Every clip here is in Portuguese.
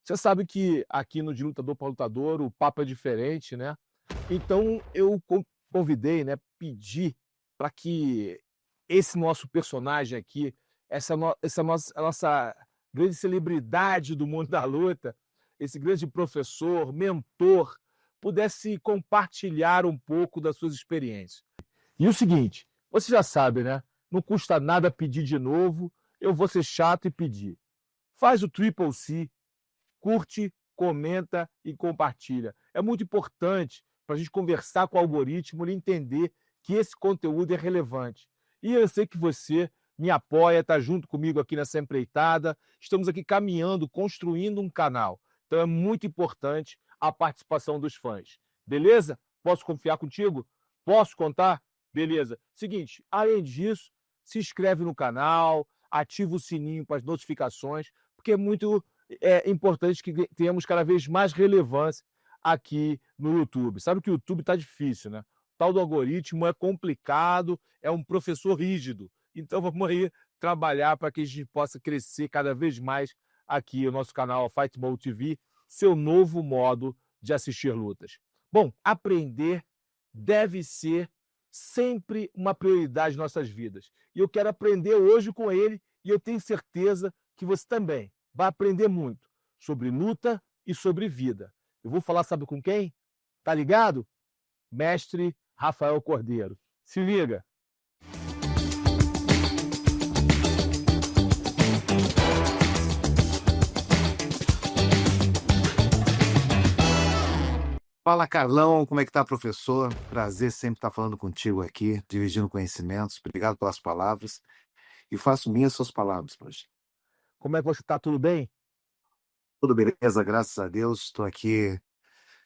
Você sabe que aqui no De Lutador para Lutador o papo é diferente, né? Então eu convidei, né, pedi para que esse nosso personagem aqui, essa nossa grande celebridade do mundo da luta, esse grande professor, mentor, pudesse compartilhar um pouco das suas experiências. E o seguinte, você já sabe, né? Não custa nada pedir de novo, eu vou ser chato e pedir. Faz o Triple C, curte, comenta e compartilha. É muito importante para a gente conversar com o algoritmo e entender que esse conteúdo é relevante. E eu sei que você me apoia, está junto comigo aqui nessa empreitada. Estamos aqui caminhando, construindo um canal. Então é muito importante a participação dos fãs. Beleza? Posso confiar contigo? Posso contar? Beleza. Seguinte, além disso, se inscreve no canal, ativa o sininho para as notificações, porque é importante que tenhamos cada vez mais relevância aqui no YouTube. Sabe que o YouTube está difícil, né? O tal do algoritmo é complicado, é um professor rígido. Então vamos aí trabalhar para que a gente possa crescer cada vez mais aqui o nosso canal Fight Mode TV, seu novo modo de assistir lutas. Bom, aprender deve ser sempre uma prioridade em nossas vidas. E eu quero aprender hoje com ele e eu tenho certeza que você também vai aprender muito sobre luta e sobre vida. Eu vou falar, sabe com quem? Tá ligado? Mestre Rafael Cordeiro. Se liga. Fala, Carlão, como é que tá, professor? Prazer sempre estar falando contigo aqui, dividindo conhecimentos. Obrigado pelas palavras. E faço minhas suas palavras, projeto. Como é que você tá? Tudo bem? Tudo beleza, graças a Deus. Estou aqui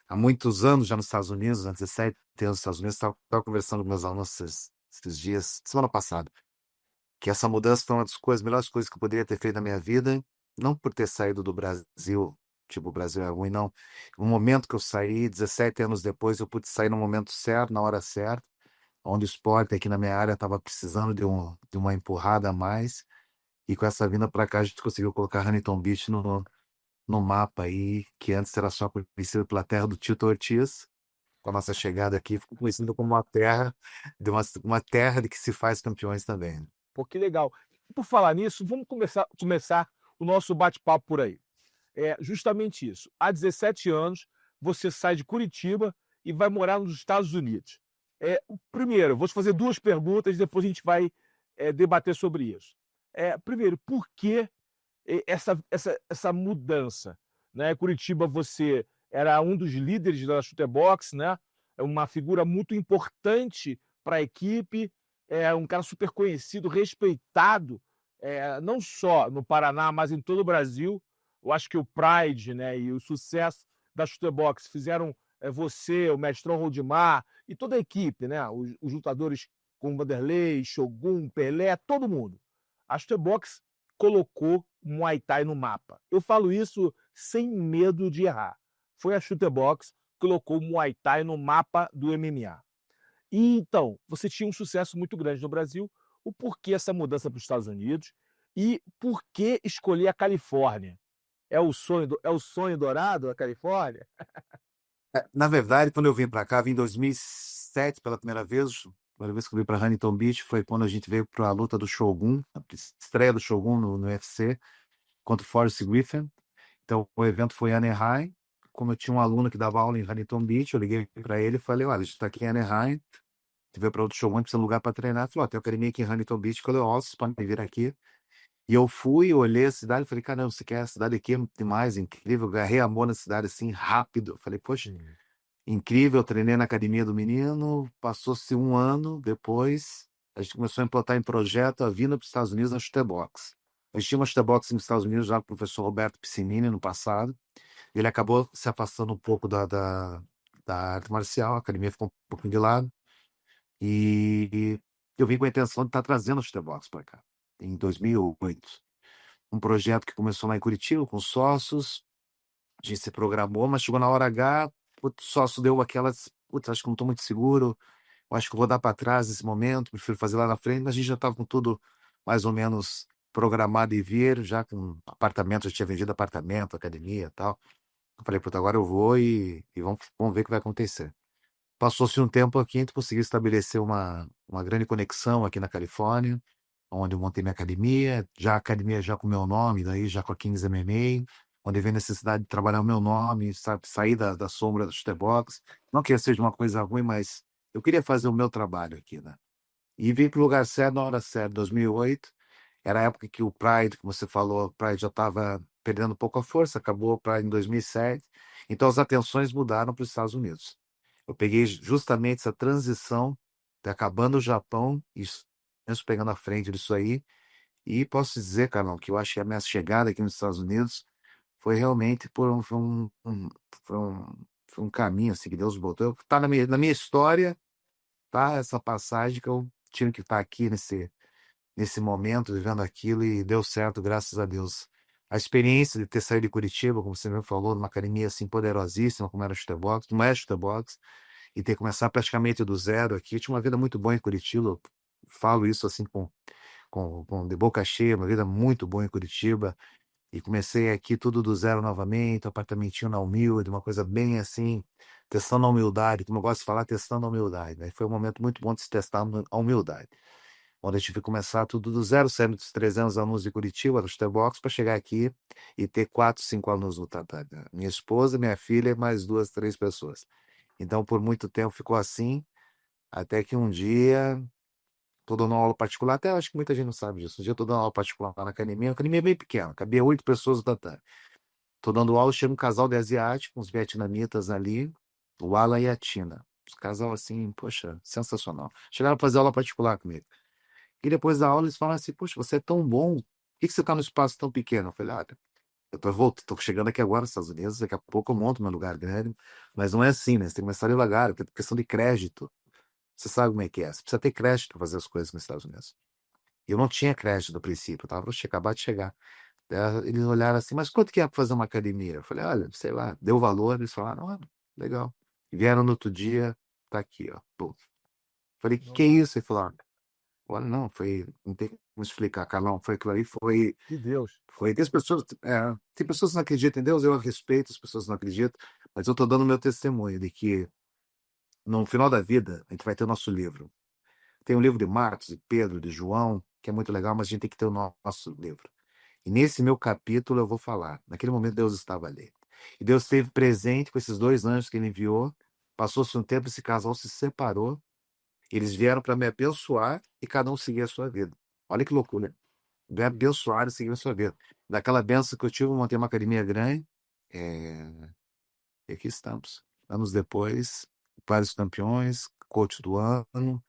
há muitos anos já nos Estados Unidos, há 17 anos nos Estados Unidos. Estava conversando com meus alunos esses dias, semana passada, que essa mudança foi uma das melhores coisas que eu poderia ter feito na minha vida, não por ter saído do Brasil, tipo, o Brasil é ruim, não. No momento que eu saí, 17 anos depois, eu pude sair no momento certo, na hora certa, onde o esporte aqui na minha área estava precisando de uma empurrada a mais, e com essa vinda para cá a gente conseguiu colocar Huntington Beach no mapa aí, que antes era só conhecido pela terra do Tito Ortiz. Com a nossa chegada aqui, ficou conhecido como uma terra de que se faz campeões também, né? Pô, que legal. Por falar nisso, vamos começar o nosso bate-papo por aí. É justamente isso. Há 17 anos, você sai de Curitiba e vai morar nos Estados Unidos. Primeiro, vou te fazer duas perguntas, depois a gente vai debater sobre isso. Primeiro, por que essa mudança? Né? Curitiba, você era um dos líderes da Chutebox, né? É uma figura muito importante para a equipe, é um cara super conhecido, respeitado, não só no Paraná, mas em todo o Brasil. Eu acho que o Pride, né, e o sucesso da Chutebox fizeram você, o Mestrão Rodimar e toda a equipe, né, os lutadores como Vanderlei, Shogun, Pelé, todo mundo. A Chutebox colocou o Muay Thai no mapa. Eu falo isso sem medo de errar. Foi a Chutebox que colocou o Muay Thai no mapa do MMA. E então, você tinha um sucesso muito grande no Brasil. O porquê essa mudança para os Estados Unidos e por que escolher a Califórnia? É o sonho dourado da Califórnia? Na verdade, quando eu vim para cá, vim em 2007 pela primeira vez. A primeira vez que eu vim para Huntington Beach foi quando a gente veio para a luta do Shogun, a estreia do Shogun no UFC, contra o Forrest Griffin. Então, o evento foi em Anaheim. Como eu tinha um aluno que dava aula em Huntington Beach, eu liguei para ele e falei: olha, a gente está aqui em Anaheim, a gente veio para outro Shogun, precisa de um lugar para treinar. Ele falou: tem academia aqui em Huntington Beach, que eu vocês podem vir aqui. E eu fui, olhei a cidade e falei: caramba, você quer a cidade aqui? É demais, incrível. Eu agarrei amor na cidade assim, rápido. Eu falei: poxa, Sim. incrível. Eu treinei na academia do menino. Passou-se um ano depois, a gente começou a implantar em projeto a vinda para os Estados Unidos na Chutebox. A gente tinha uma Chutebox nos Estados Unidos já com o professor Roberto Piscinini no passado. Ele acabou se afastando um pouco da arte marcial, a academia ficou um pouquinho de lado. E eu vim com a intenção de estar trazendo a Chutebox para cá, em 2008. Um projeto que começou lá em Curitiba, com sócios, a gente se programou, mas chegou na hora H, o sócio deu aquelas, putz, acho que não estou muito seguro, eu acho que eu vou dar para trás nesse momento, prefiro fazer lá na frente, mas a gente já estava com tudo mais ou menos programado e vir, já com apartamento, já tinha vendido apartamento, academia e tal. Eu falei, puta, agora eu vou e vamos ver o que vai acontecer. Passou-se um tempo aqui, a gente conseguiu estabelecer uma grande conexão aqui na Califórnia, onde eu montei minha academia, já a academia já com o meu nome, daí já com a Kings MMA, onde veio a necessidade de trabalhar o meu nome, sabe, sair da sombra do Shutterbox. Não que seja uma coisa ruim, mas eu queria fazer o meu trabalho aqui, né? E vim para o lugar certo, na hora certa, 2008. Era a época que o Pride, como você falou, o Pride já estava perdendo um pouco a força, acabou o Pride em 2007. Então as atenções mudaram para os Estados Unidos. Eu peguei justamente essa transição, de acabando o Japão, e isso pegando a frente disso aí. E posso dizer, Carlão, que eu acho que a minha chegada aqui nos Estados Unidos foi realmente foi um caminho assim, que Deus botou. Tá na minha história, tá essa passagem que eu tive que estar aqui nesse momento, vivendo aquilo, e deu certo, graças a Deus. A experiência de ter saído de Curitiba, como você mesmo falou, numa academia assim poderosíssima, como era o Shutterbox, não é Shutterbox, e ter começado praticamente do zero aqui. Eu tinha uma vida muito boa em Curitiba, eu falo isso assim com de boca cheia, uma vida muito boa em Curitiba, e comecei aqui tudo do zero novamente, apartamentinho na humilde, uma coisa bem assim, testando a humildade, como eu gosto de falar, testando a humildade, né? Foi um momento muito bom de se testar a humildade, onde eu tive que começar tudo do zero, saindo dos 300 alunos de Curitiba, do Shutterbox, para chegar aqui e ter 4, 5 alunos no Tatá. Minha esposa, minha filha e mais 2, 3 pessoas. Então, por muito tempo ficou assim, até que um dia, tô dando aula particular, até acho que muita gente não sabe disso. Um dia eu tô dando aula particular lá na academia, a academia é bem pequena, cabia 8 pessoas no Tatá. Tô dando aula, chega um casal de asiáticos, uns vietnamitas ali, o Alan e a Tina. Os casal assim, poxa, sensacional. Chegaram a fazer aula particular comigo. E depois da aula eles falam assim, poxa, você é tão bom, por que você tá num espaço tão pequeno? Eu falei, olha, eu tô chegando aqui agora nos Estados Unidos, daqui a pouco eu monto meu lugar grande, mas não é assim, né? Você tem que começar devagar, porque é questão de crédito. Você sabe como é que é, você precisa ter crédito para fazer as coisas nos Estados Unidos. E eu não tinha crédito no princípio, eu tava, acabado de chegar. Eles olharam assim, mas quanto que é para fazer uma academia? Eu falei, olha, sei lá, deu valor, eles falaram, ah, legal. E vieram no outro dia, tá aqui, ó. Pô. Falei, que é Nossa, isso? Ele falou, olha, não, não tem como explicar, Carlão, foi aquilo aí, que Deus. tem pessoas que não acreditam em Deus, eu respeito, as pessoas não acreditam, mas eu tô dando meu testemunho de que no final da vida a gente vai ter o nosso livro. Tem o livro de Marcos, de Pedro, de João, que é muito legal, mas a gente tem que ter o nosso livro. E nesse meu capítulo eu vou falar. Naquele momento Deus estava ali. E Deus esteve presente com esses 2 anjos que ele enviou. Passou-se um tempo, esse casal se separou. Eles vieram para me abençoar e cada um seguir a sua vida. Olha que loucura. Me abençoar e seguir a sua vida. Daquela benção que eu tive, eu montei uma academia grande. E aqui estamos. Anos depois, vários campeões, coach do ano.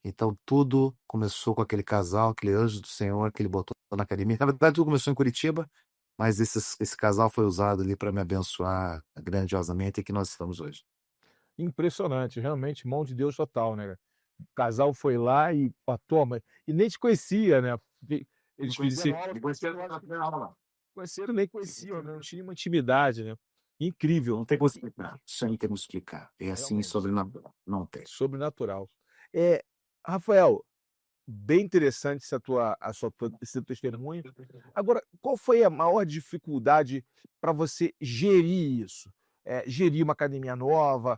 Então, tudo começou com aquele casal, aquele anjo do Senhor que ele botou na academia. Na verdade, tudo começou em Curitiba, mas esse casal foi usado ali para me abençoar grandiosamente e que nós estamos hoje. Impressionante, realmente, mão de Deus total, né. O casal foi lá e, ó, toma, e nem te conhecia, né. Me Eles conhecia se não, me conhecia na primeira aula. conheceram, nem conheciam, né, não tinha uma intimidade, né. Incrível, Não tem como explicar. Isso aí não tem como explicar. É assim, realmente, sobrenatural. Não tem. sobrenatural. Rafael, bem interessante esse teu testemunho. Agora, qual foi a maior dificuldade para você gerir isso? Gerir uma academia nova,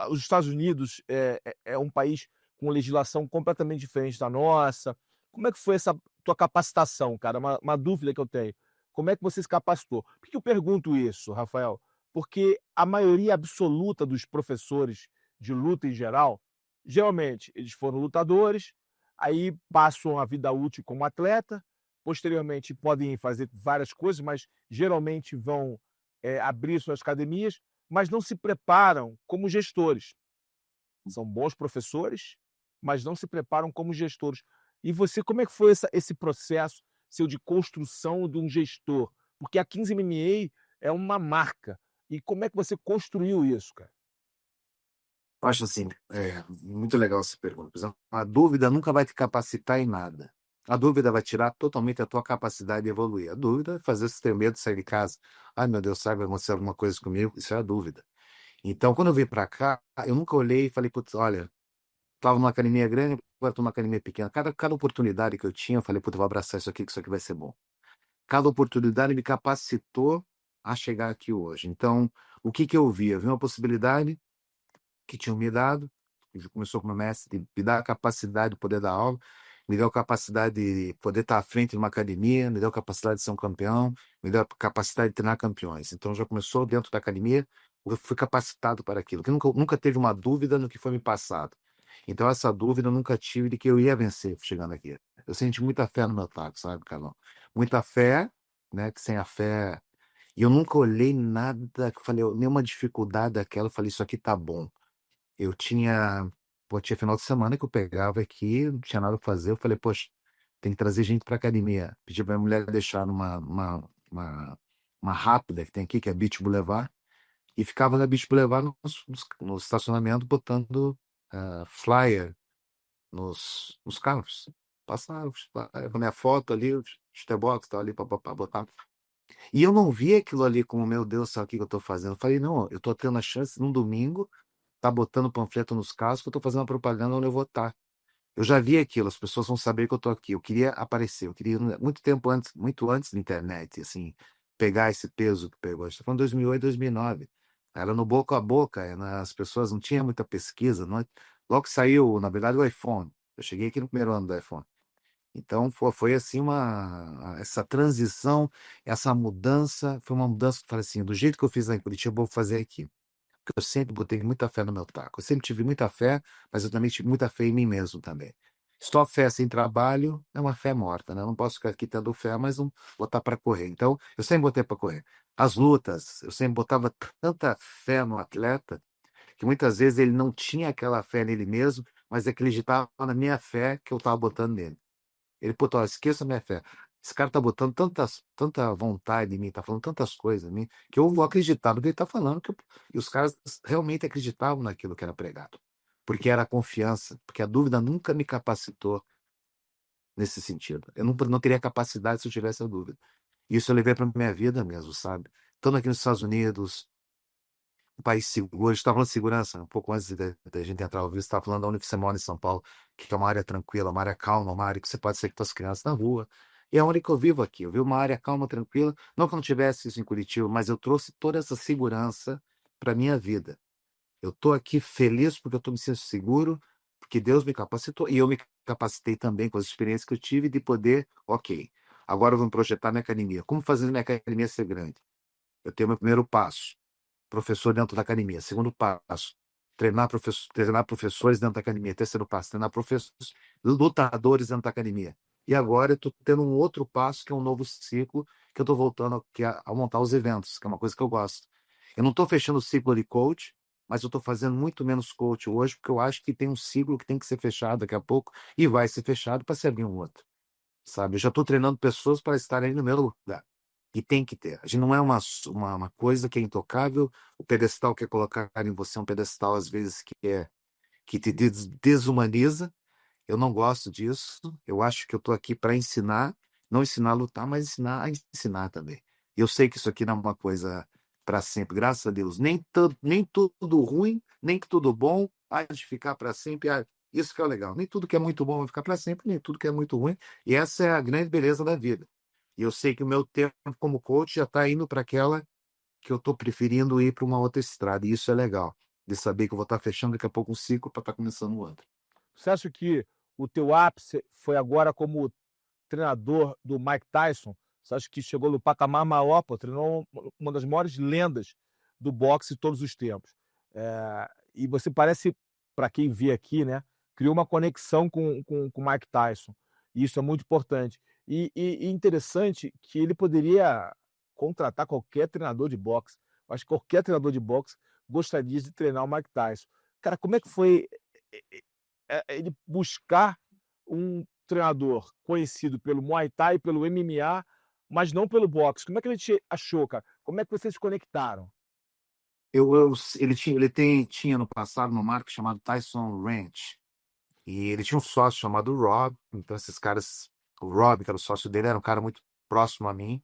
os Estados Unidos é um país com legislação completamente diferente da nossa. Como é que foi essa tua capacitação, cara? Uma dúvida que eu tenho. Como é que você se capacitou? Por que eu pergunto isso, Rafael? Porque a maioria absoluta dos professores de luta em geral, geralmente, eles foram lutadores, aí passam a vida útil como atleta, posteriormente podem fazer várias coisas, mas geralmente vão, abrir suas academias, mas não se preparam como gestores. São bons professores, mas não se preparam como gestores. E você, como é que foi esse processo seu de construção de um gestor? Porque a 15 MMA é uma marca. E como é que você construiu isso, cara? Eu acho assim, muito legal essa pergunta. Por exemplo, a dúvida nunca vai te capacitar em nada. A dúvida vai tirar totalmente a tua capacidade de evoluir. A dúvida é fazer você ter medo de sair de casa. Ai, meu Deus, sabe, vai acontecer alguma coisa comigo? Isso é a dúvida. Então, quando eu vim para cá, eu nunca olhei e falei, putz, olha, estava numa academia grande, agora estou numa academia pequena. Cada oportunidade que eu tinha, eu falei: "Puta, eu vou abraçar isso aqui, que isso aqui vai ser bom". Cada oportunidade me capacitou a chegar aqui hoje. Então, o que que eu vi? Eu vi uma possibilidade que tinham me dado, que começou como mestre, de me dar a capacidade de poder dar aula, me deu a capacidade de poder estar à frente de uma academia, me deu a capacidade de ser um campeão, me deu a capacidade de treinar campeões. Então já começou dentro da academia, eu fui capacitado para aquilo, que nunca teve uma dúvida no que foi me passado. Então essa dúvida eu nunca tive de que eu ia vencer chegando aqui. Eu senti muita fé no meu taco, sabe, Carlão? Muita fé, né, que sem a fé... E eu nunca olhei nada, que eu falei, nenhuma dificuldade daquela, eu falei, isso aqui tá bom. Eu tinha pô, tinha final de semana que eu pegava aqui, não tinha nada pra fazer, eu falei: "Poxa, tem que trazer gente pra academia". Pedi pra minha mulher deixar uma rápida que tem aqui, que é Beach Boulevard, e ficava na Beach Boulevard no estacionamento botando, flyer nos carros. Passava os flyer com a minha foto ali, os Box estava ali, pá-pá-pá, botava. E eu não via aquilo ali como: "Meu Deus do céu, o que que eu tô fazendo?". Eu falei: "Não, eu tô tendo a chance num domingo tá botando panfleto nos carros que eu tô fazendo uma propaganda onde eu vou estar". Eu já vi aquilo, as pessoas vão saber que eu tô aqui. Eu queria aparecer, eu queria muito tempo antes, muito antes da internet, assim, pegar esse peso que pegou. A gente tá falando 2008, 2009. Era no boca a boca, as pessoas não tinham muita pesquisa, não é, logo que saiu, na verdade, o iPhone. Eu cheguei aqui no primeiro ano do iPhone. Então foi assim uma essa transição, essa mudança, foi uma mudança que eu falei assim: "Do jeito que eu fiz lá em Curitiba, eu vou fazer aqui". Porque eu sempre botei muita fé no meu taco. Eu sempre tive muita fé, mas eu também tive muita fé em mim mesmo também. Só fé sem trabalho é uma fé morta, né, eu não posso ficar aqui tendo fé, mas não botar para correr. Então, eu sempre botei para correr. As lutas, eu sempre botava tanta fé no atleta, que muitas vezes ele não tinha aquela fé nele mesmo, mas acreditava na minha fé que eu estava botando nele. Ele: "Puta, ó, esqueça a minha fé. Esse cara tá botando tanta vontade em mim, tá falando tantas coisas em mim, que eu vou acreditar no que ele tá falando", que eu e os caras realmente acreditavam naquilo que era pregado, porque era a confiança, porque a dúvida nunca me capacitou nesse sentido. Eu não teria capacidade se eu tivesse a dúvida. Isso eu levei pra minha vida mesmo, sabe. Estando aqui nos Estados Unidos, um país seguro, a gente estava falando de segurança, um pouco antes da gente entrar ao vivo, você estava falando de onde você mora em São Paulo, que é uma área tranquila, uma área calma, uma área que você pode sair com suas crianças na rua. E é onde que eu vivo aqui, eu vivo uma área calma, tranquila, não que eu não tivesse isso em Curitiba, mas eu trouxe toda essa segurança para minha vida. Eu tô aqui feliz porque eu tô me sentindo seguro, porque Deus me capacitou e eu me capacitei também com as experiências que eu tive de poder, ok, agora eu vou me projetar minha academia. Como fazer minha academia ser grande? Eu tenho meu primeiro passo, professor dentro da academia. Segundo passo, treinar professores dentro da academia. Terceiro passo, treinar professores, lutadores dentro da academia. E agora eu estou tendo um outro passo, que é um novo ciclo, que eu estou voltando que é a montar os eventos, que é uma coisa que eu gosto. Eu não estou fechando o ciclo de coach, mas eu estou fazendo muito menos coach hoje, porque eu acho que tem um ciclo que tem que ser fechado daqui a pouco e vai ser fechado para se abrir um outro, sabe? Eu já estou treinando pessoas para estarem no meu lugar. E tem que ter. A gente não é uma coisa que é intocável. O pedestal que é colocado em você é um pedestal, às vezes, que te desumaniza. Eu não gosto disso. Eu acho que eu estou aqui para ensinar, não ensinar a lutar, mas ensinar a ensinar também. E eu sei que isso aqui não é uma coisa para sempre, graças a Deus. Nem tudo ruim, nem que tudo bom há de ficar para sempre. Isso que é o legal. Nem tudo que é muito bom vai ficar para sempre, nem tudo que é muito ruim. E essa é a grande beleza da vida. E eu sei que o meu tempo como coach já está indo para aquela que eu estou preferindo ir para uma outra estrada. E isso é legal, de saber que eu vou estar fechando daqui a pouco um ciclo para estar começando o outro. Você acha que o teu ápice foi agora como treinador do Mike Tyson? Você acha que chegou no patamar maior, pô, treinou uma das maiores lendas do boxe de todos os tempos. E você parece, para quem vê aqui, né, criou uma conexão com o Mike Tyson. E isso é muito importante. E interessante que ele poderia contratar qualquer treinador de boxe. Eu acho que qualquer treinador de boxe gostaria de treinar o Mike Tyson. Cara, como é que foi ele buscar um treinador conhecido pelo Muay Thai, pelo MMA, mas não pelo boxe? Como é que ele te achou, cara? Como é que vocês se conectaram? Tinha no passado uma marca chamada Tyson Ranch. E ele tinha um sócio chamado Rob. Então, esses caras, o Rob, que era o sócio dele, era um cara muito próximo a mim.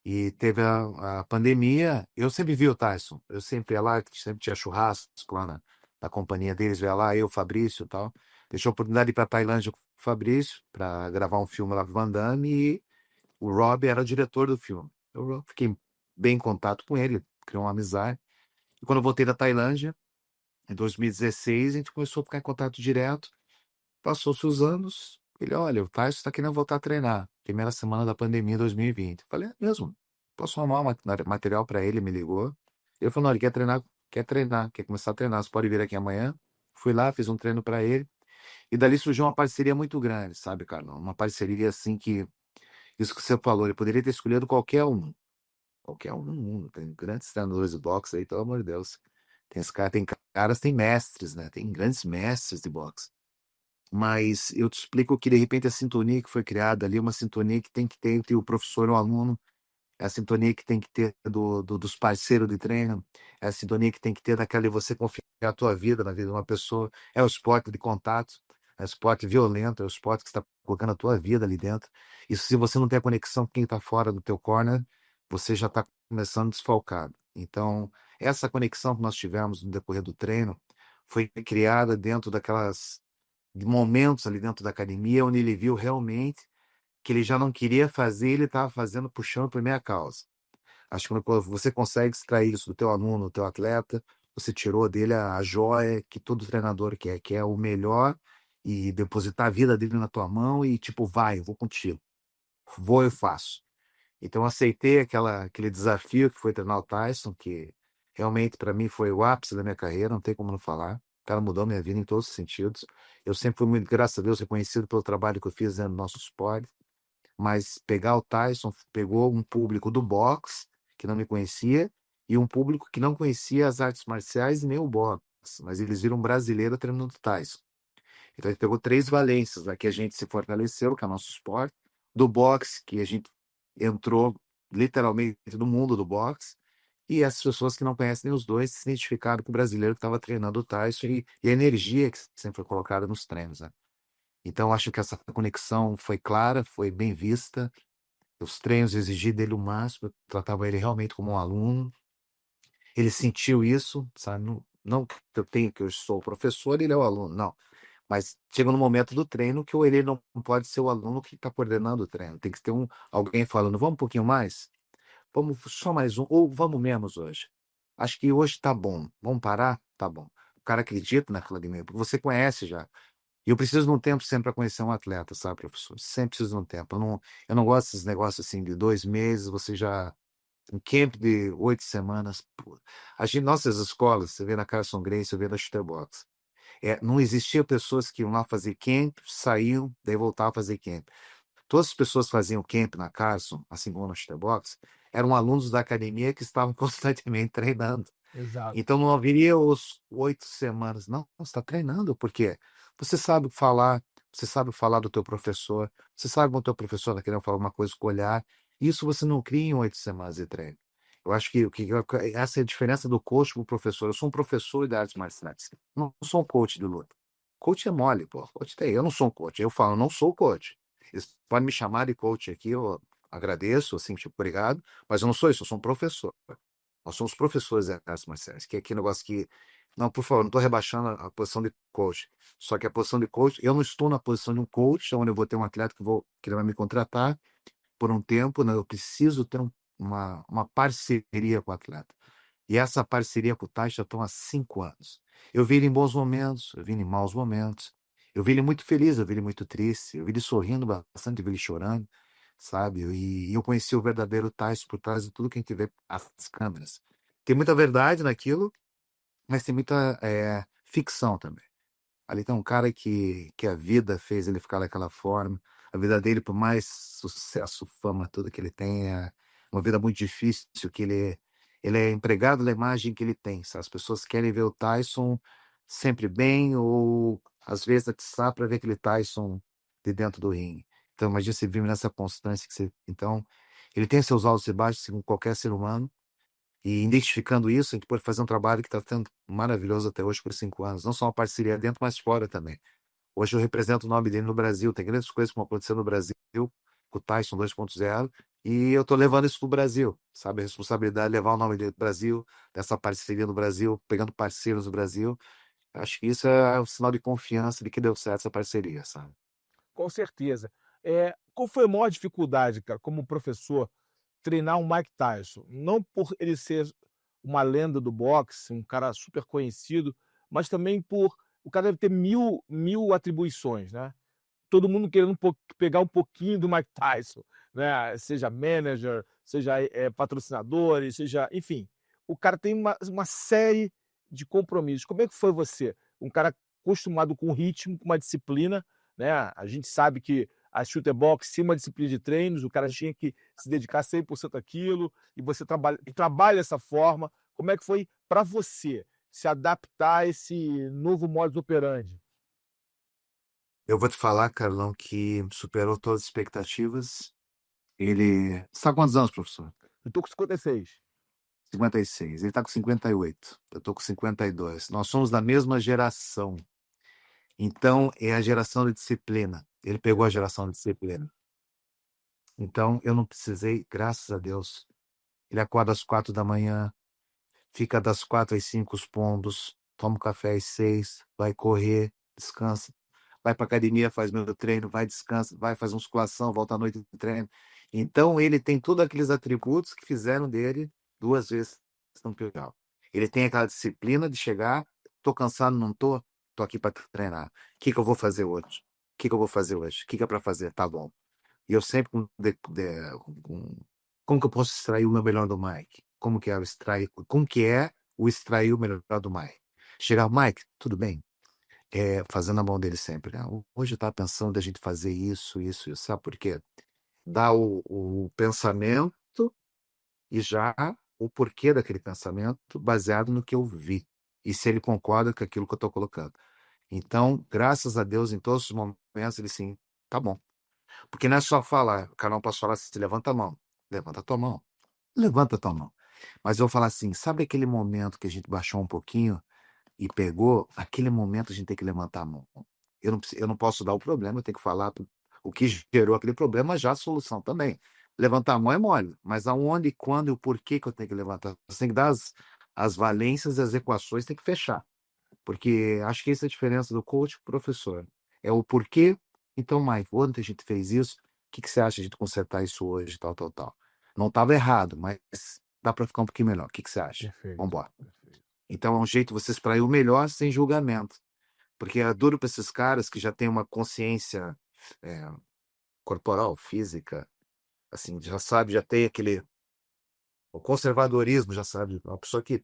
E teve a pandemia. Eu sempre vi o Tyson. Eu sempre ia lá, sempre tinha churrasco lá na companhia deles, ia lá, eu, Fabrício e tal. deixou a oportunidade de ir para Tailândia com o Fabrício para gravar um filme lá com o Van Damme e o Rob era o diretor do filme. Eu fiquei bem em contato com ele, criou uma amizade. E quando eu voltei da Tailândia, em 2016, a gente começou a ficar em contato direto. Passou-se os anos. Ele, olha, o Tyson está querendo voltar a treinar. Primeira semana da pandemia 2020. Eu falei, é mesmo? Posso arrumar um material para ele? Me ligou. Ele falou, não, ele quer treinar, quer começar a treinar. Você pode vir aqui amanhã? Fui lá, fiz um treino para ele. E dali surgiu uma parceria muito grande, sabe, Carlão? Uma parceria assim que, isso que você falou, ele poderia ter escolhido qualquer um no mundo. Tem grandes treinadores de boxe aí, pelo amor de Deus. Tem caras, tem mestres, né? Tem grandes mestres de boxe. Mas eu te explico que, de repente, a sintonia que foi criada ali, uma sintonia que tem que ter entre o professor e o aluno, é a sintonia que tem que ter dos parceiros de treino, é a sintonia que tem que ter daquela de você confiar a tua vida na vida de uma pessoa. É o esporte de contato, é o esporte violento, é o esporte que está colocando a tua vida ali dentro. E se você não tem a conexão com quem está fora do teu corner, você já está começando desfalcado. Então, essa conexão que nós tivemos no decorrer do treino foi criada dentro daquelas de momentos ali dentro da academia, onde ele viu realmente que ele já não queria fazer, ele estava fazendo, puxando por minha causa. Acho que quando você consegue extrair isso do teu aluno, do teu atleta, você tirou dele a joia que todo treinador quer, que é o melhor, e depositar a vida dele na tua mão e tipo, vai, eu vou contigo. Vou, eu faço. Então eu aceitei aquele desafio que foi treinar o Tyson, que realmente para mim foi o ápice da minha carreira, não tem como não falar. O cara mudou minha vida em todos os sentidos. Eu sempre fui muito, graças a Deus, reconhecido pelo trabalho que eu fiz dentro do nosso esporte. Mas pegar o Tyson pegou um público do boxe, que não me conhecia, e um público que não conhecia as artes marciais e nem o boxe. Mas eles viram um brasileiro treinando o Tyson. Então ele pegou três valências, né, que a gente se fortaleceu, que é o nosso esporte, do boxe, que a gente entrou literalmente no mundo do boxe, e as pessoas que não conhecem nem os dois se identificaram com o brasileiro que estava treinando o Tyson e a energia que sempre foi colocada nos treinos, né? Então acho que essa conexão foi clara, foi bem vista. Os treinos exigi dele o máximo, eu tratava ele realmente como um aluno. Ele sentiu isso, sabe? Não, não que eu tenho que eu sou o professor, ele é o aluno, não. Mas chega no momento do treino que ele não pode ser o aluno que está coordenando o treino. Tem que ter alguém falando, vamos um pouquinho mais? Vamos só mais um, ou vamos menos hoje. Acho que hoje tá bom. Vamos parar? Tá bom. O cara acredita naquilo ali mesmo, porque você conhece já. E eu preciso de um tempo sempre para conhecer um atleta, sabe, professor? Sempre preciso de um tempo. Eu não gosto desses negócios assim de 2 meses, você já. Um camp de 8 semanas. Pô. Nossas escolas, você vê na Carson Grace, você vê na Shutterbox. Não existia pessoas que iam lá fazer camp, saíam, daí voltavam a fazer camp. Todas as pessoas que faziam camp na Carson, assim como na Shutterbox, eram alunos da academia que estavam constantemente treinando. Exato. Então não haveria os 8 semanas. Não, você está treinando, porque você sabe falar, você sabe falar do teu professor, você sabe quando o teu professor está querendo falar uma coisa com o olhar. Isso você não cria em 8 semanas de treino. Eu acho essa é a diferença do coach para o professor. Eu sou um professor de artes marciais. Não sou um coach de luta. Coach é mole, pô. Coach tem. Eu não sou um coach. Eu falo, não sou coach. Eles podem me chamar de coach aqui, eu agradeço, assim, tipo, obrigado, mas eu não sou isso, eu sou um professor. Nós somos professores de artes marciais, que é aquele negócio que. Não, por favor, não estou rebaixando a posição de coach. Só que a posição de coach, eu não estou na posição de um coach, onde eu vou ter um atleta que ele vai me contratar por um tempo, né? Eu preciso ter uma parceria com o atleta. E essa parceria com o Tai já estão há 5 anos. Eu vi ele em bons momentos, eu vi ele em maus momentos. Eu vi ele muito feliz, eu vi ele muito triste, eu vi ele sorrindo bastante, eu vi ele chorando, sabe? E eu conheci o verdadeiro Tyson por trás de tudo que a gente vê às câmeras. Tem muita verdade naquilo, mas tem muita ficção também. Ali tem um cara que a vida fez ele ficar daquela forma. A vida dele, por mais sucesso, fama, tudo que ele tem, é uma vida muito difícil, que ele é empregado da imagem que ele tem. Sabe? As pessoas querem ver o Tyson sempre bem, ou às vezes atiçar para ver aquele Tyson de dentro do ringue. Então, imagina você vive nessa constância que você. Então, ele tem seus altos e baixos, como qualquer ser humano. E identificando isso, a gente pode fazer um trabalho que está sendo maravilhoso até hoje por 5 anos. Não só uma parceria dentro, mas fora também. Hoje eu represento o nome dele no Brasil. Tem grandes coisas que vão acontecer no Brasil, com o Tyson 2.0, e eu estou levando isso para o Brasil, sabe? A responsabilidade de levar o nome dele para o Brasil, dessa parceria no Brasil, pegando parceiros no Brasil. Acho que isso é um sinal de confiança de que deu certo essa parceria, sabe? Com certeza. Qual foi a maior dificuldade, cara, como professor, treinar um Mike Tyson? Não por ele ser uma lenda do boxe, um cara super conhecido, mas também por o cara deve ter mil atribuições, né? Todo mundo querendo pegar um pouquinho do Mike Tyson, né? Seja manager, seja patrocinadores, seja, enfim, o cara tem uma série de compromissos. Como é que foi você? Um cara acostumado com ritmo, com uma disciplina, né? A gente sabe que a shooter box, sim, uma disciplina de treinos, o cara tinha que se dedicar 100% àquilo, e você trabalha dessa forma. Como é que foi para você se adaptar a esse novo modus operandi? Eu vou te falar, Carlão, que superou todas as expectativas. Ele. Você está com quantos anos, professor? Eu tô com 56. 56. Ele está com 58. Eu estou com 52. Nós somos da mesma geração. Então, é a geração de disciplina. Ele pegou a geração de disciplina. Então, eu não precisei, graças a Deus. Ele acorda às 4 da manhã, fica das 4 às 5 os pombos, toma um café às 6, vai correr, descansa, vai para academia, faz meu treino, vai, descansa, vai, faz musculação, volta à noite e treino. Então, ele tem todos aqueles atributos que fizeram dele 2 vezes campeão. Ele tem aquela disciplina de chegar, tô cansado, não tô, tô aqui para treinar. O que que eu vou fazer hoje? O que que eu vou fazer hoje? O que que é para fazer? Tá bom. E eu sempre como que eu posso extrair o meu melhor do Mike? Como que é o extrair o melhor do Mike? Chegar, Mike, tudo bem? Fazendo a mão dele sempre, né? Hoje eu estava pensando da gente fazer isso, sabe por quê? Dá o pensamento e já o porquê daquele pensamento baseado no que eu vi. E se ele concorda com aquilo que eu estou colocando. Então, graças a Deus, em todos os momentos, ele sim, tá bom. Porque não é só falar, o cara não posso falar assim, levanta a mão, levanta a tua mão, levanta a tua mão. Mas eu vou falar assim, sabe aquele momento que a gente baixou um pouquinho e pegou? Aquele momento a gente tem que levantar a mão. Eu não posso dar o problema, eu tenho que falar o que gerou aquele problema, já a solução também. Levantar a mão é mole, mas aonde, quando e o porquê que eu tenho que levantar? Você tem que dar as valências e as equações, tem que fechar. Porque acho que essa é a diferença do coach pro professor. É o porquê. Então, Mike, ontem a gente fez isso. O que que você acha de a gente consertar isso hoje, tal, tal, tal? Não estava errado, mas dá para ficar um pouquinho melhor. O que que você acha? Vamos Perfeito, embora. perfeito. Então, é um jeito de você extrair o melhor sem julgamento. Porque é duro para esses caras que já têm uma consciência é, corporal, física, assim, já sabe, já tem o conservadorismo, já sabe. Uma pessoa que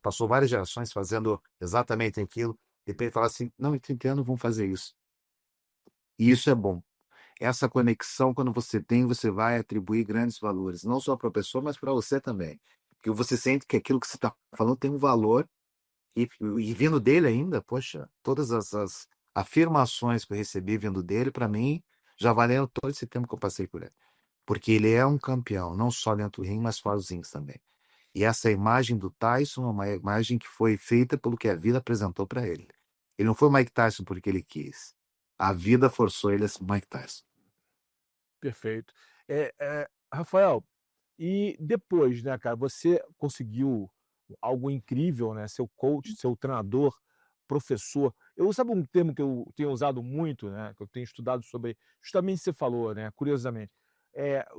passou várias gerações fazendo exatamente aquilo, de repente fala assim, não, em 30 anos vão fazer isso. E isso é bom. Essa conexão, quando você tem, você vai atribuir grandes valores, não só para a pessoa, mas para você também. Porque você sente que aquilo que você está falando tem um valor, e vindo dele ainda, poxa, todas as afirmações que eu recebi vindo dele, para mim, já valeram todo esse tempo que eu passei por ele. Porque ele é um campeão, não só dentro do ringue, mas fora os rings também. E essa imagem do Tyson é uma imagem que foi feita pelo que a vida apresentou para ele. Ele não foi o Mike Tyson porque ele quis. A vida forçou ele a ser Mike Tyson. Perfeito. Rafael, e depois, né, cara, você conseguiu algo incrível, né? Ser coach, ser treinador, professor. Eu sabe um termo que eu tenho usado muito, né? Que eu tenho estudado sobre, justamente você falou, né? Curiosamente,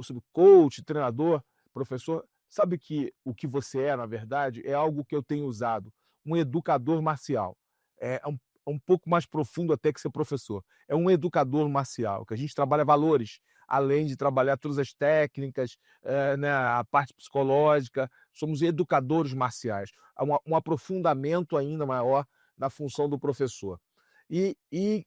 sobre coach, treinador, professor. Sabe que o que você é, na verdade, é algo que eu tenho usado, um educador marcial. É um pouco mais profundo até que ser professor. É um educador marcial, que a gente trabalha valores, além de trabalhar todas as técnicas, né, a parte psicológica, somos educadores marciais. Há um aprofundamento ainda maior na função do professor. E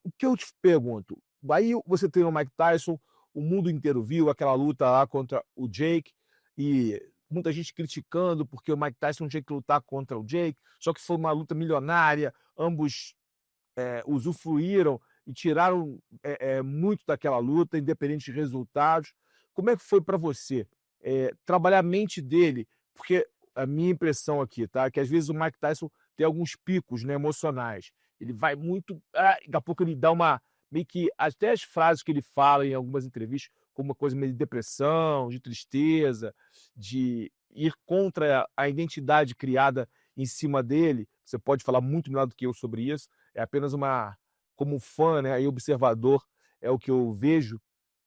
o que eu te pergunto, aí você tem o Mike Tyson, o mundo inteiro viu aquela luta lá contra o Jake, e muita gente criticando porque o Mike Tyson tinha que lutar contra o Jake, só que foi uma luta milionária, ambos usufruíram e tiraram muito daquela luta, independente de resultados. Como é que foi para você trabalhar a mente dele? Porque a minha impressão aqui, tá, é que às vezes o Mike Tyson tem alguns picos, né, emocionais. Ele vai muito, daqui a pouco ele dá uma meio que até as frases que ele fala em algumas entrevistas, como uma coisa meio de depressão, de tristeza, de ir contra a identidade criada em cima dele. você pode falar muito melhor do que eu sobre isso, é apenas como fã, né, e observador, é o que eu vejo.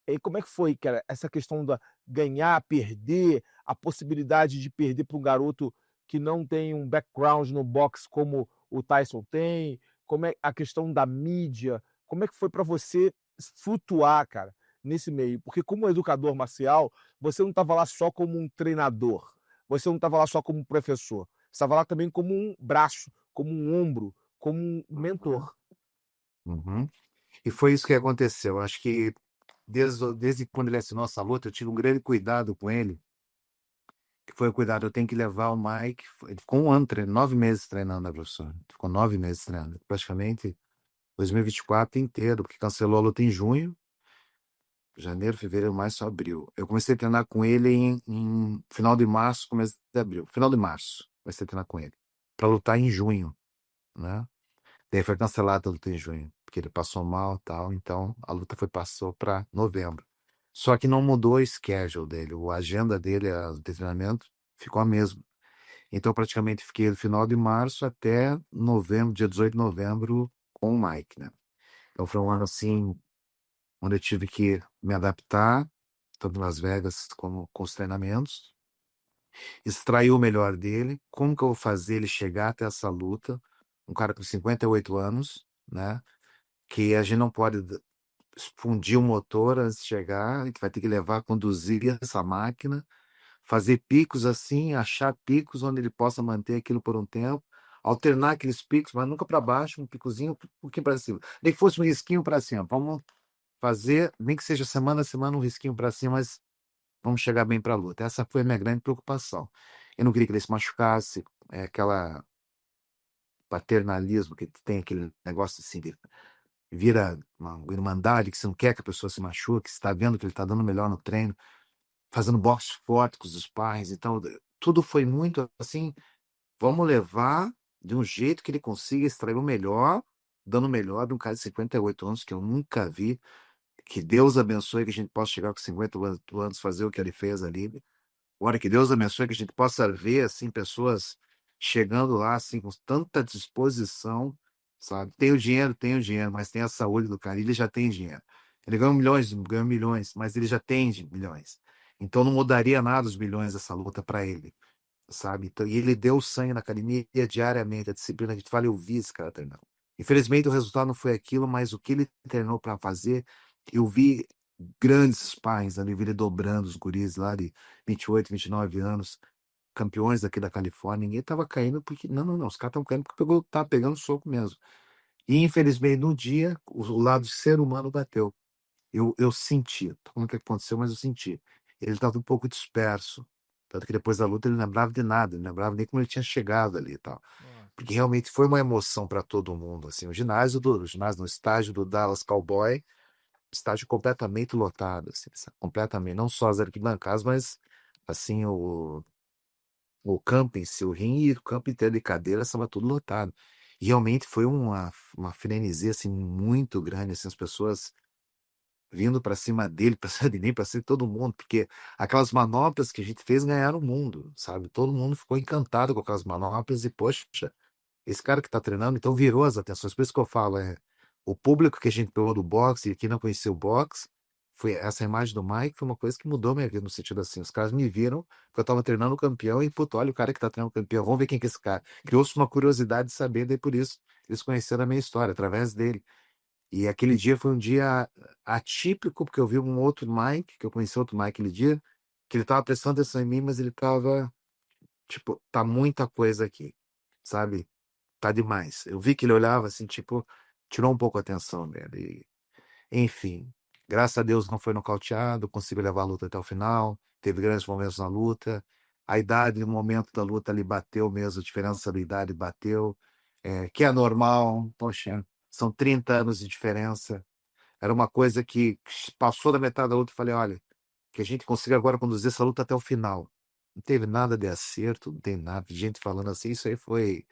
E como é que foi, cara, essa questão da ganhar, perder, a possibilidade de perder para um garoto que não tem um background no boxe como o Tyson tem? Como é a questão da mídia? Como é que foi para você flutuar, cara, nesse meio? Porque como educador marcial, você não estava lá só como um treinador, você não estava lá só como um professor, você estava lá também como um braço, como um ombro, como um mentor. Uhum. E foi isso que aconteceu. Acho que desde quando ele assinou essa luta, eu tive um grande cuidado com ele, que foi o cuidado, eu tenho que levar o Mike. Ele ficou um ano treinando, 9 meses treinando, né, professor? Ele ficou 9 meses treinando, praticamente 2024 inteiro, porque cancelou a luta em junho, janeiro, fevereiro, março, abril. Eu comecei a treinar com ele em final de março, começo de abril. Final de março, comecei a treinar com ele, para lutar em junho, né? Daí foi cancelada a luta em junho, porque ele passou mal e tal, então a luta passou para novembro. Só que não mudou o schedule dele, a agenda dele, o treinamento, ficou a mesma. Então, eu praticamente fiquei do final de março até novembro, dia 18 de novembro, com o Mike, né? Então, foi um ano assim, onde eu tive que me adaptar, tanto em Las Vegas como com os treinamentos, extrair o melhor dele. Como que eu vou fazer ele chegar até essa luta? Um cara com 58 anos, né? Que a gente não pode fundir o motor antes de chegar, a gente vai ter que levar, conduzir essa máquina, fazer picos assim, achar picos onde ele possa manter aquilo por um tempo, alternar aqueles picos, mas nunca para baixo, um picozinho, um pouquinho para cima. Nem que fosse um risquinho para cima. Vamos fazer, nem que seja semana a semana, um risquinho para cima, mas vamos chegar bem para a luta. Essa foi a minha grande preocupação. Eu não queria que ele se machucasse, aquela paternalismo que tem aquele negócio assim de vira uma irmandade, que você não quer que a pessoa se machuque, você está vendo que ele está dando melhor no treino, fazendo boxe forte com os pais. Então, tudo foi muito assim, vamos levar de um jeito que ele consiga extrair o melhor, dando o melhor de um cara de 58 anos, que eu nunca vi. Que Deus abençoe que a gente possa chegar com 50 anos, fazer o que ele fez ali. Ora, que Deus abençoe que a gente possa ver, assim, pessoas chegando lá, assim, com tanta disposição, sabe? Tem o dinheiro, mas tem a saúde do cara. Ele já tem dinheiro. Ele ganhou milhões, mas ele já tem milhões. Então não mudaria nada os milhões dessa luta para ele, sabe? Então, e ele deu sangue na academia diariamente, a disciplina que a gente fala, eu vi esse cara treinando. Infelizmente o resultado não foi aquilo, mas o que ele treinou para fazer, eu vi grandes pais ali, vi ele dobrando os guris lá de 28, 29 anos, campeões aqui da Califórnia, ninguém tava caindo porque, não, não, não, os caras estão caindo porque tá pegando soco mesmo. E infelizmente no dia, o lado ser humano bateu. Eu senti, tô falando o que aconteceu, mas eu senti. Ele estava um pouco disperso, tanto que depois da luta ele não lembrava de nada, ele não lembrava nem como ele tinha chegado ali e tal. Nossa. Porque realmente foi uma emoção para todo mundo, assim, o ginásio no estádio do Dallas Cowboy, estádio completamente lotado, assim, sabe? Completamente, não só as arquibancadas, mas assim o campo em si, o ringue e o campo inteiro de cadeiras estava tudo lotado. E realmente foi uma frenesia assim muito grande, assim, as pessoas vindo para cima dele, para cima de mim, para cima de todo mundo, porque aquelas manobras que a gente fez ganharam o mundo, sabe? Todo mundo ficou encantado com aquelas manobras e, poxa, esse cara que tá treinando, então virou as atenções. Por isso que eu falo, o público que a gente pegou do boxe e que não conhecia o boxe, foi essa imagem do Mike, foi uma coisa que mudou minha vida no sentido assim, os caras me viram que eu tava treinando o campeão e, puto, olha o cara que tá treinando o campeão, vamos ver quem que é esse cara. Criou-se uma curiosidade de saber, daí por isso eles conheceram a minha história, através dele. E aquele dia foi um dia atípico, porque eu vi um outro Mike, que eu conheci outro Mike aquele dia, que ele tava prestando atenção em mim, mas ele tava, tipo, tá muita coisa aqui, sabe? Tá demais. Eu vi que ele olhava assim, tipo, tirou um pouco a atenção dele. Enfim, graças a Deus não foi nocauteado, conseguiu levar a luta até o final, teve grandes momentos na luta. A idade, no momento da luta, ali bateu mesmo, a diferença da idade bateu, que é normal. Poxa, são 30 anos de diferença. Era uma coisa que passou da metade da luta e falei, olha, que a gente consiga agora conduzir essa luta até o final. Não teve nada de acerto, não tem nada. Gente falando assim, isso aí foi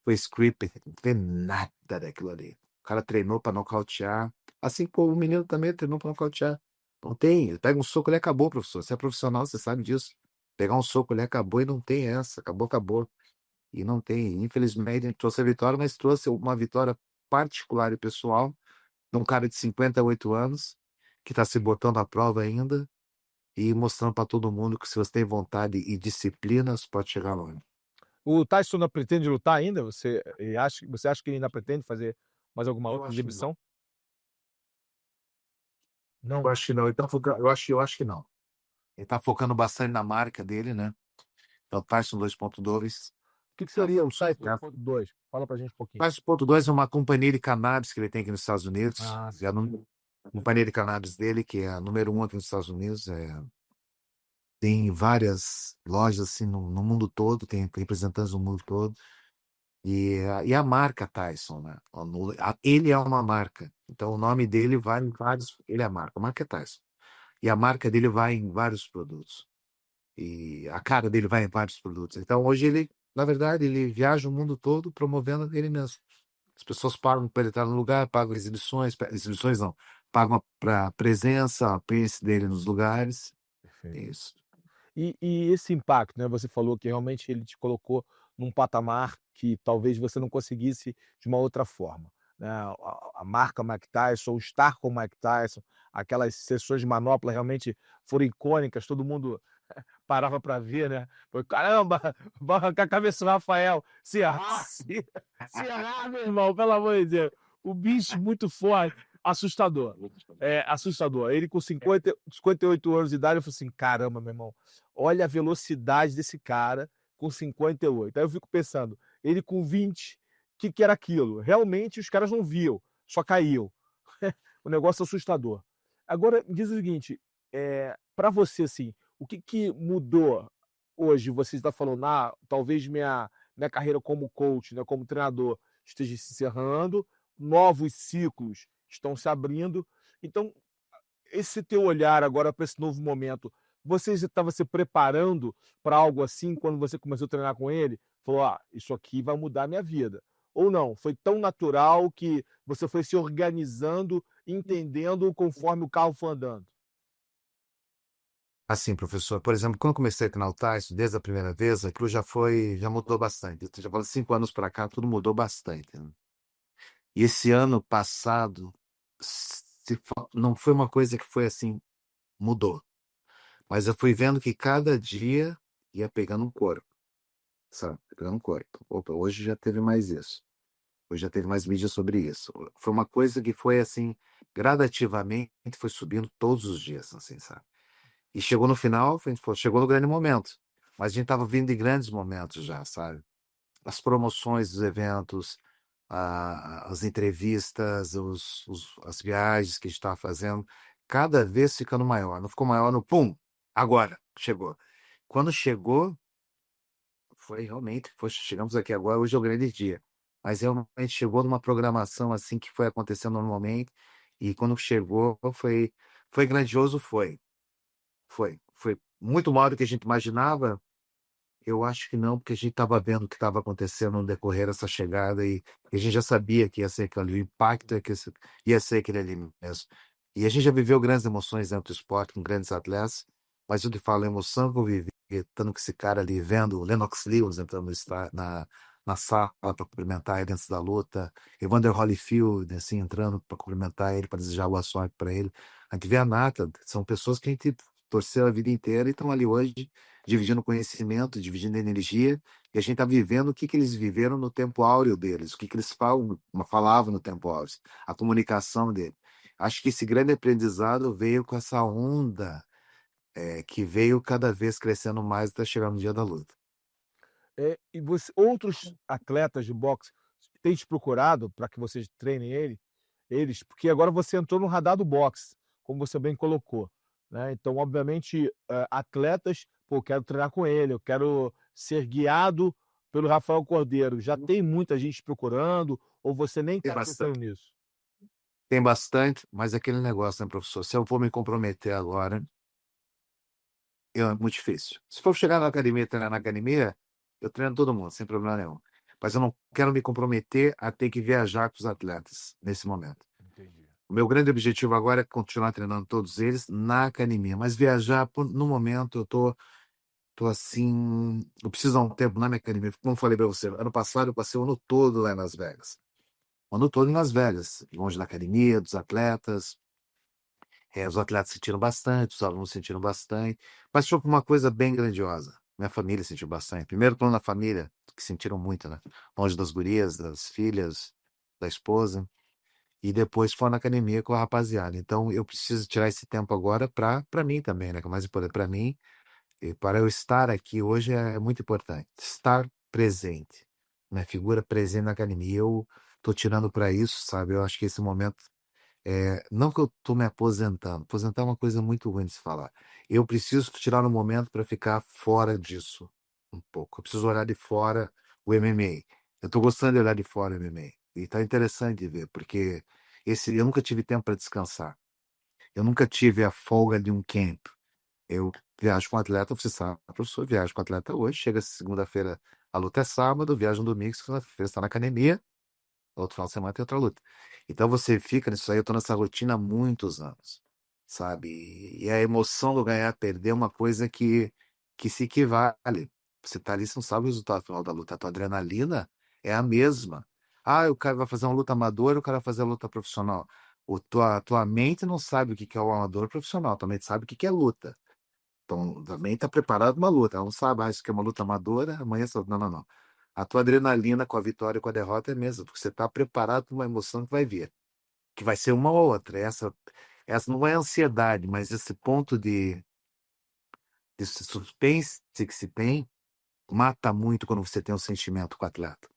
script, não tem nada daquilo ali. O cara treinou para nocautear, assim como o menino também treinou para nocautear. Não tem, ele pega um soco, ele acabou, professor. Você é profissional, você sabe disso. Pegar um soco, ele acabou e não tem essa. Acabou, acabou. E não tem, infelizmente, a gente trouxe a vitória, mas trouxe uma vitória particular e pessoal de um cara de 58 anos, que está se botando à prova ainda e mostrando para todo mundo que se você tem vontade e disciplina, você pode chegar longe. O Tyson ainda pretende lutar ainda? Você acha que ele ainda pretende fazer mais alguma Eu outra acho que não. exibição? Eu Não. acho que não. Eu acho que não. Ele tá focando bastante na marca dele, né? É o Tyson 2.2. O que que Tá, seria o Tyson tá. 2.2? Fala pra gente um pouquinho. Tyson 2.2 é uma companhia de cannabis que ele tem aqui nos Estados Unidos. Ah, É a companhia de cannabis dele, que é a número um aqui nos Estados Unidos. Tem várias lojas assim no mundo todo, tem representantes no mundo todo. E a marca Tyson, né? Ele é uma marca. Então o nome dele vai em vários. Ele é a marca é Tyson. E a marca dele vai em vários produtos. E a cara dele vai em vários produtos. Então hoje ele, na verdade, ele viaja o mundo todo promovendo ele mesmo. As pessoas pagam para ele estar no lugar, pagam exibições, exibições não, pagam para presença, a pace dele nos lugares. É perfeito. isso. E esse impacto, né, você falou que realmente ele te colocou num patamar que talvez você não conseguisse de uma outra forma, né, a marca Mike Tyson, o estar com o Mike Tyson, aquelas sessões de manopla realmente foram icônicas, todo mundo parava para ver, né, foi: "Caramba, vai arrancar a cabeça do Rafael, se errar se errar, meu irmão, pelo amor de Deus". O bicho muito forte, assustador, assustador. Ele com 58 anos de idade, eu falei assim: "Caramba, meu irmão, olha a velocidade desse cara com 58". Aí eu fico pensando, ele com 20, que era aquilo? Realmente os caras não viam, só caíam. O negócio assustador. Agora me diz o seguinte, pra você, assim, o que que mudou hoje? Você está falando: "Ah, talvez minha carreira como coach, né, como treinador esteja se encerrando, novos ciclos estão se abrindo". Então esse teu olhar agora para esse novo momento, você já estava se preparando para algo assim quando você começou a treinar com ele? Falou: "Ah, isso aqui vai mudar a minha vida". Ou não, foi tão natural que você foi se organizando, entendendo conforme o carro foi andando? Assim, professor, por exemplo, quando eu comecei a treinar o Tyson, desde a primeira vez, aquilo já mudou bastante. Eu já falo 5 anos para cá, tudo mudou bastante, né? E esse ano passado, não foi uma coisa que foi assim, mudou. Mas eu fui vendo que cada dia ia pegando um corpo, sabe? Pegando um corpo. Opa, hoje já teve mais isso. Hoje já teve mais mídia sobre isso. Foi uma coisa que foi assim, gradativamente, foi subindo todos os dias, assim, sabe? E chegou no final, chegou no grande momento. Mas a gente estava vindo de grandes momentos já, sabe? As promoções dos eventos, as entrevistas, as viagens que a gente estava fazendo, cada vez ficando maior. Não ficou maior no pum, agora, chegou. Quando chegou, foi realmente, chegamos aqui agora, hoje é o grande dia. Mas realmente chegou numa programação assim que foi acontecendo normalmente, e quando chegou foi grandioso, foi muito maior do que a gente imaginava. Eu acho que não, porque a gente estava vendo o que estava acontecendo no decorrer dessa chegada e a gente já sabia que ia ser aquele, o impacto é que ia ser aquele ali mesmo. E a gente já viveu grandes emoções dentro do esporte com grandes atletas, mas eu te falo, a emoção que eu vivi, estando com esse cara ali, vendo o Lennox Lewis entrando na sala para cumprimentar ele antes da luta, Evander Holyfield, assim, entrando para cumprimentar ele, para desejar boa sorte para ele. A gente vê a Nata, são pessoas que a gente torceu a vida inteira e estão ali hoje dividindo conhecimento, dividindo energia, e a gente está vivendo o que eles viveram no tempo áureo deles, o que eles falavam no tempo áureo, a comunicação dele. Acho que esse grande aprendizado veio com essa onda, que veio cada vez crescendo mais até chegar no dia da luta. E outros atletas de boxe têm te procurado para que vocês treinem eles? Porque agora você entrou no radar do boxe, como você bem colocou, né, então obviamente, atletas: "Pô, eu quero treinar com ele, eu quero ser guiado pelo Rafael Cordeiro". Já tem muita gente te procurando ou você nem Tem está pensando bastante. nisso? Tem bastante, mas é aquele negócio, né, professor? Se eu vou me comprometer agora, é muito difícil. Se for chegar na academia e treinar na academia, eu treino todo mundo, sem problema nenhum. Mas eu não quero me comprometer a ter que viajar com os atletas nesse momento. Entendi. O meu grande objetivo agora é continuar treinando todos eles na academia, mas viajar, no momento, eu tô assim, eu preciso dar um tempo na minha academia. Como eu falei pra você, ano passado eu passei o ano todo lá em Las Vegas. O ano todo em Las Vegas, longe da academia, dos atletas. Os atletas sentiram bastante, os alunos sentiram bastante, mas foi uma coisa bem grandiosa. Minha família sentiu bastante. Primeiro plano da família, que sentiram muito, né? Longe das gurias, das filhas, da esposa. E depois foi na academia com a rapaziada. Então eu preciso tirar esse tempo agora para mim também, né? Que é o mais importante para mim. E para eu estar aqui hoje é muito importante. Estar presente. Minha figura presente na academia. Eu tô tirando para isso, sabe? Eu acho que esse momento não que eu tô me aposentando. Aposentar é uma coisa muito ruim de se falar. Eu preciso tirar um momento para ficar fora disso um pouco. Eu preciso olhar de fora o MMA. Eu tô gostando de olhar de fora o MMA. E tá interessante de ver, porque eu nunca tive tempo para descansar. Eu nunca tive a folga de um camp. Eu viajo com atleta, você sabe, professor, viajo com atleta hoje, chega segunda-feira, a luta é sábado, viajo no domingo, segunda-feira está na academia, outro final de semana tem outra luta. Então você fica nisso aí, eu tô nessa rotina há muitos anos, sabe? E a emoção do ganhar, perder é uma coisa que se equivale. Você tá ali, você não sabe o resultado final da luta, a tua adrenalina é a mesma. Ah, o cara vai fazer uma luta amadora, o cara vai fazer a luta profissional. Tua mente não sabe o que que é o amador profissional, tua mente sabe o que que é luta. Então, também está preparado para uma luta. Ela não sabe, isso aqui é uma luta amadora, amanhã só. Não, não, não. A tua adrenalina com a vitória e com a derrota é a mesma, porque você está preparado para uma emoção que vai vir, que vai ser uma ou outra. Essa não é ansiedade, mas esse ponto de suspense que se tem mata muito quando você tem um sentimento com o atleta,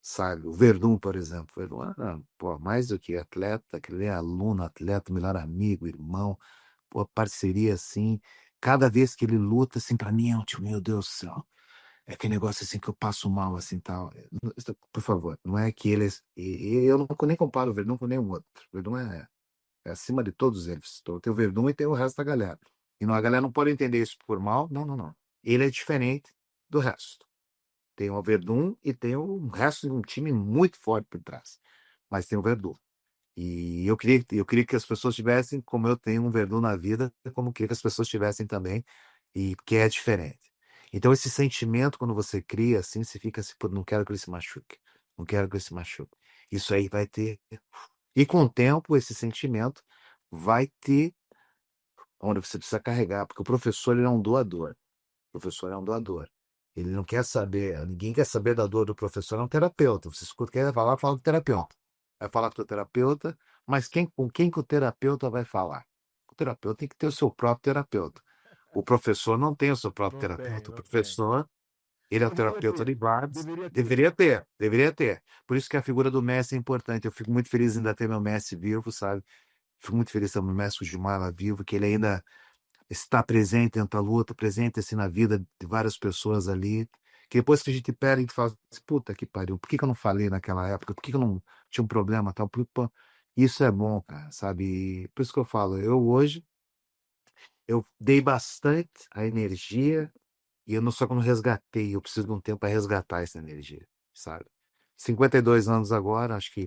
sabe? O Verdun, por exemplo. O Verdun, pô, mais do que atleta, que ele é aluno, atleta, melhor amigo, irmão, pô, parceria assim. Cada vez que ele luta, assim, pra mim é um tipo, meu Deus do céu. É aquele negócio assim que eu passo mal, assim, tal. Por favor, não é que eles. E eu não nem comparo o Verdun com nenhum outro. O Verdun é acima de todos eles. Então, tem o Verdun e tem o resto da galera. E não, a galera não pode entender isso por mal. Não, não, não. Ele é diferente do resto. Tem o Verdun e tem o resto de um time muito forte por trás. Mas tem o Verdun. E eu queria que as pessoas tivessem, como eu tenho um Verdun na vida, como eu queria que as pessoas tivessem também, e que é diferente. Então, esse sentimento, quando você cria, assim, você fica assim, pô, não quero que ele se machuque, não quero que ele se machuque. Isso aí vai ter. E com o tempo, esse sentimento vai ter onde você precisa carregar, porque o professor ele é um doador. O professor é um doador. Ele não quer saber, ninguém quer saber da dor do professor, é um terapeuta. Você escuta, quer falar, fala com o terapeuta. Vai falar com o terapeuta, mas com quem que o terapeuta vai falar? O terapeuta tem que ter o seu próprio terapeuta. O professor não tem o seu próprio Não tem, terapeuta. O não tem. professor, ele é o Deveria terapeuta ter, de base. deveria ter. Deveria ter, deveria ter. Por isso que a figura do mestre é importante. Eu fico muito feliz em ainda ter meu mestre vivo, sabe? Fico muito feliz em ter meu mestre Gilmar vivo, que ele ainda estar presente dentro da luta, presente assim na vida de várias pessoas ali, que depois que a gente pega, a gente fala assim, puta que pariu, por que que eu não falei naquela época? Por que que eu não tinha um problema tal? Pô, isso é bom, cara, sabe? E por isso que eu falo, eu dei bastante a energia e eu não só que eu não resgatei, eu preciso de um tempo para resgatar essa energia, sabe? 52 anos agora, acho que,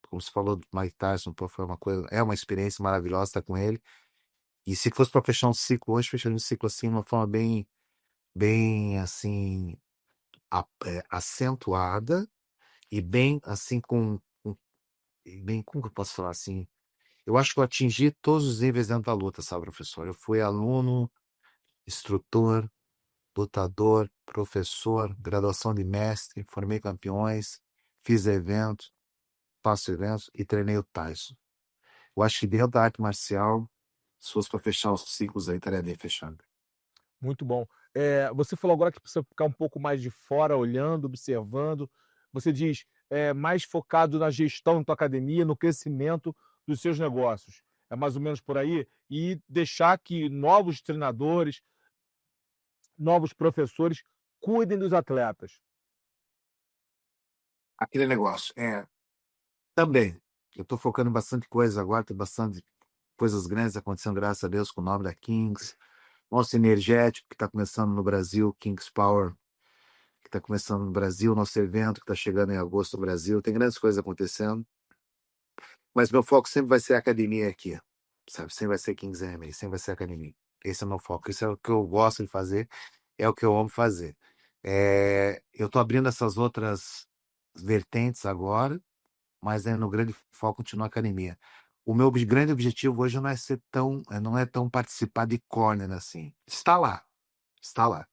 como você falou do Mike Tyson, pô, foi uma coisa, é uma experiência maravilhosa estar com ele. E se fosse para fechar um ciclo hoje, fecharia um ciclo assim, de uma forma bem assim, acentuada e bem assim, e bem, como que eu posso falar assim? Eu acho que eu atingi todos os níveis dentro da luta, sabe, professor? Eu fui aluno, instrutor, lutador, professor, graduação de mestre, formei campeões, fiz eventos, faço eventos e treinei o Tyson. Eu acho que dentro da arte marcial, se fosse para fechar os ciclos aí, estaria bem fechado. Muito bom. Você falou agora que precisa ficar um pouco mais de fora, olhando, observando. Você diz, mais focado na gestão da tua academia, no crescimento dos seus negócios. É mais ou menos por aí? E deixar que novos treinadores, novos professores cuidem dos atletas. Aquele negócio, também. Eu estou focando em bastante coisa agora, tem bastante coisas grandes acontecendo, graças a Deus, com o nome da Kings. Nosso energético que está começando no Brasil, Kings Power, que está começando no Brasil, nosso evento que está chegando em agosto no Brasil. Tem grandes coisas acontecendo, mas meu foco sempre vai ser a academia aqui, sabe? Sempre vai ser Kings MMA, sempre vai ser academia. Esse é o meu foco, isso é o que eu gosto de fazer. é o que eu amo fazer. Eu tô abrindo essas outras vertentes agora, mas no grande foco continua a academia. O meu grande objetivo hoje não é ser tão, não é tão participar de corner assim. Está lá, está lá.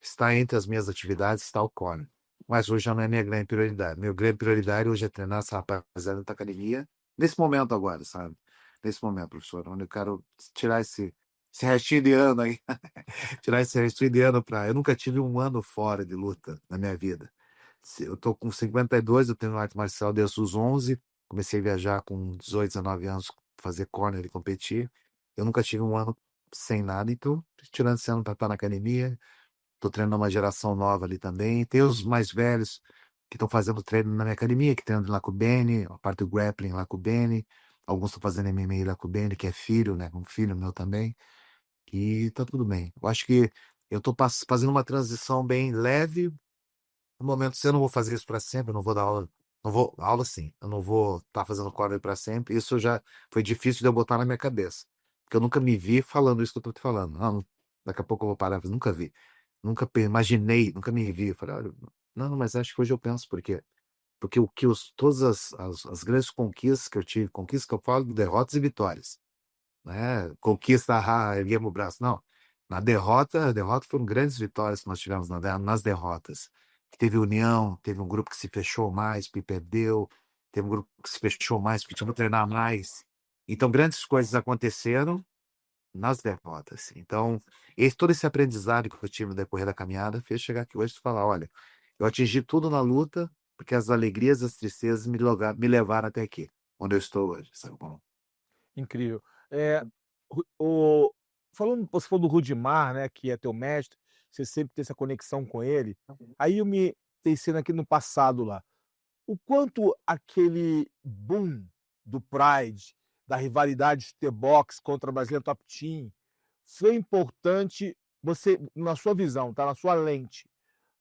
Está entre as minhas atividades, está o corner. Mas hoje já não é minha grande prioridade. Minha grande prioridade hoje é treinar essa rapaziada da academia, nesse momento agora, sabe? Nesse momento, professor, onde eu quero tirar esse restinho de ano aí, tirar esse restinho de ano para. Eu nunca tive um ano fora de luta na minha vida. Eu tô com 52, eu tenho arte marcial desde os 11, comecei a viajar com 18, 19 anos, fazer corner e competir. Eu nunca tive um ano sem nada, então, tirando esse ano para estar na academia, tô treinando uma geração nova ali também. Tem os mais velhos que estão fazendo treino na minha academia, que treinam lá com o Benny, a parte do grappling lá com o Benny. Alguns estão fazendo MMA lá com o Benny, que é filho, né? Um filho meu também. E tá tudo bem. Eu acho que eu tô fazendo uma transição bem leve. No momento, se eu não vou fazer isso para sempre, eu não vou dar aula. Não vou, aula sim, eu não vou estar fazendo corner para sempre. Isso já foi difícil de eu botar na minha cabeça. Porque eu nunca me vi falando isso que eu tô te falando. Não, daqui a pouco eu vou parar, nunca vi. Nunca imaginei, nunca me vi. Eu falei, olha, não, mas acho que hoje eu penso por quê? Porque todas as grandes conquistas que eu tive, conquistas que eu falo de derrotas e vitórias, né? Conquista, erguemos o braço. Não. A derrota foram grandes vitórias que nós tivemos nas derrotas. Teve união, teve um grupo que se fechou mais, porque perdeu, teve um grupo que se fechou mais, porque tinha que treinar mais. Então, grandes coisas aconteceram nas derrotas. Então, todo esse aprendizado que eu tive no decorrer da caminhada fez chegar aqui hoje e falar: olha, eu atingi tudo na luta, porque as alegrias e as tristezas me levaram até aqui, onde eu estou hoje. Sabe? Bom, Incrível. É, o, falando, você falou do Rudimar, né, que é teu mestre, você sempre tem essa conexão com ele. Aí eu me pensei aqui no passado lá. O quanto aquele boom do Pride, da rivalidade de ter boxe contra a Brasília Top Team, foi importante, você, na sua visão, tá? Na sua lente,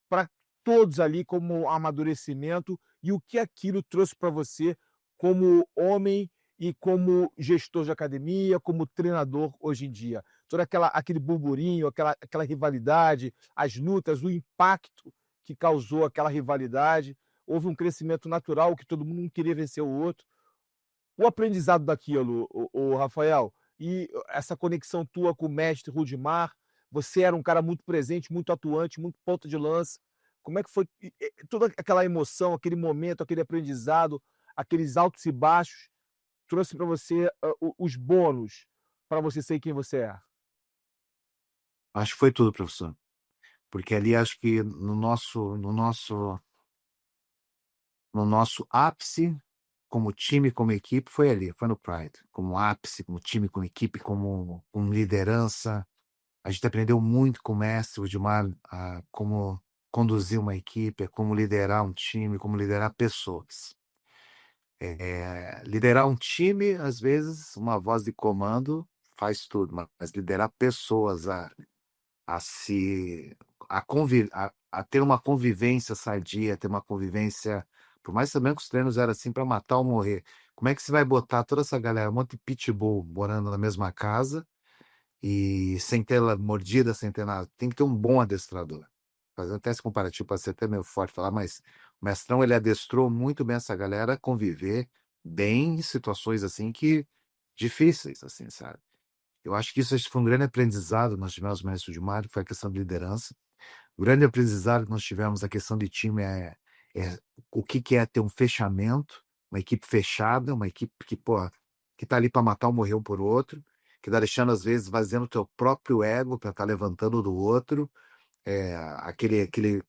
para todos ali como amadurecimento e o que aquilo trouxe para você como homem e como gestor de academia, como treinador hoje em dia. Todo aquele burburinho, aquela rivalidade, as lutas, o impacto que causou aquela rivalidade. Houve um crescimento natural que todo mundo queria vencer o outro. O aprendizado daquilo, o Rafael, e essa conexão tua com o mestre Rudimar, você era um cara muito presente, muito atuante, muito ponta de lança. Como é que foi toda aquela emoção, aquele momento, aquele aprendizado, aqueles altos e baixos, trouxe para você os bônus para você ser quem você é? acho que foi tudo, professor. Porque ali acho que no nosso ápice, como time, como equipe, foi ali, foi no Pride. Como ápice, como time, como equipe, como liderança. A gente aprendeu muito com o mestre, o Gilmar, a como conduzir uma equipe, como liderar um time, como liderar pessoas. Liderar um time, às vezes, uma voz de comando faz tudo, mas liderar pessoas a se a ter uma convivência sadia, ter uma convivência, por mais sabendo que os treinos eram assim para matar ou morrer. Como é que você vai botar toda essa galera, um monte de pitbull morando na mesma casa e sem ter mordida, sem ter nada? Tem que ter um bom adestrador. Fazendo até esse comparativo, pode ser até meio forte falar, mas o Mestrão ele adestrou muito bem essa galera a conviver bem em situações assim que difíceis, assim, sabe? Eu acho que isso foi um grande aprendizado que nós tivemos, mestre de Mário, foi a questão de liderança. O grande aprendizado que nós tivemos, a questão de time, é o que é ter um fechamento, uma equipe fechada, uma equipe que, pô, que tá ali para matar ou morrer um por outro, que tá deixando, às vezes, vazando o teu próprio ego para estar levantando o do outro, aquele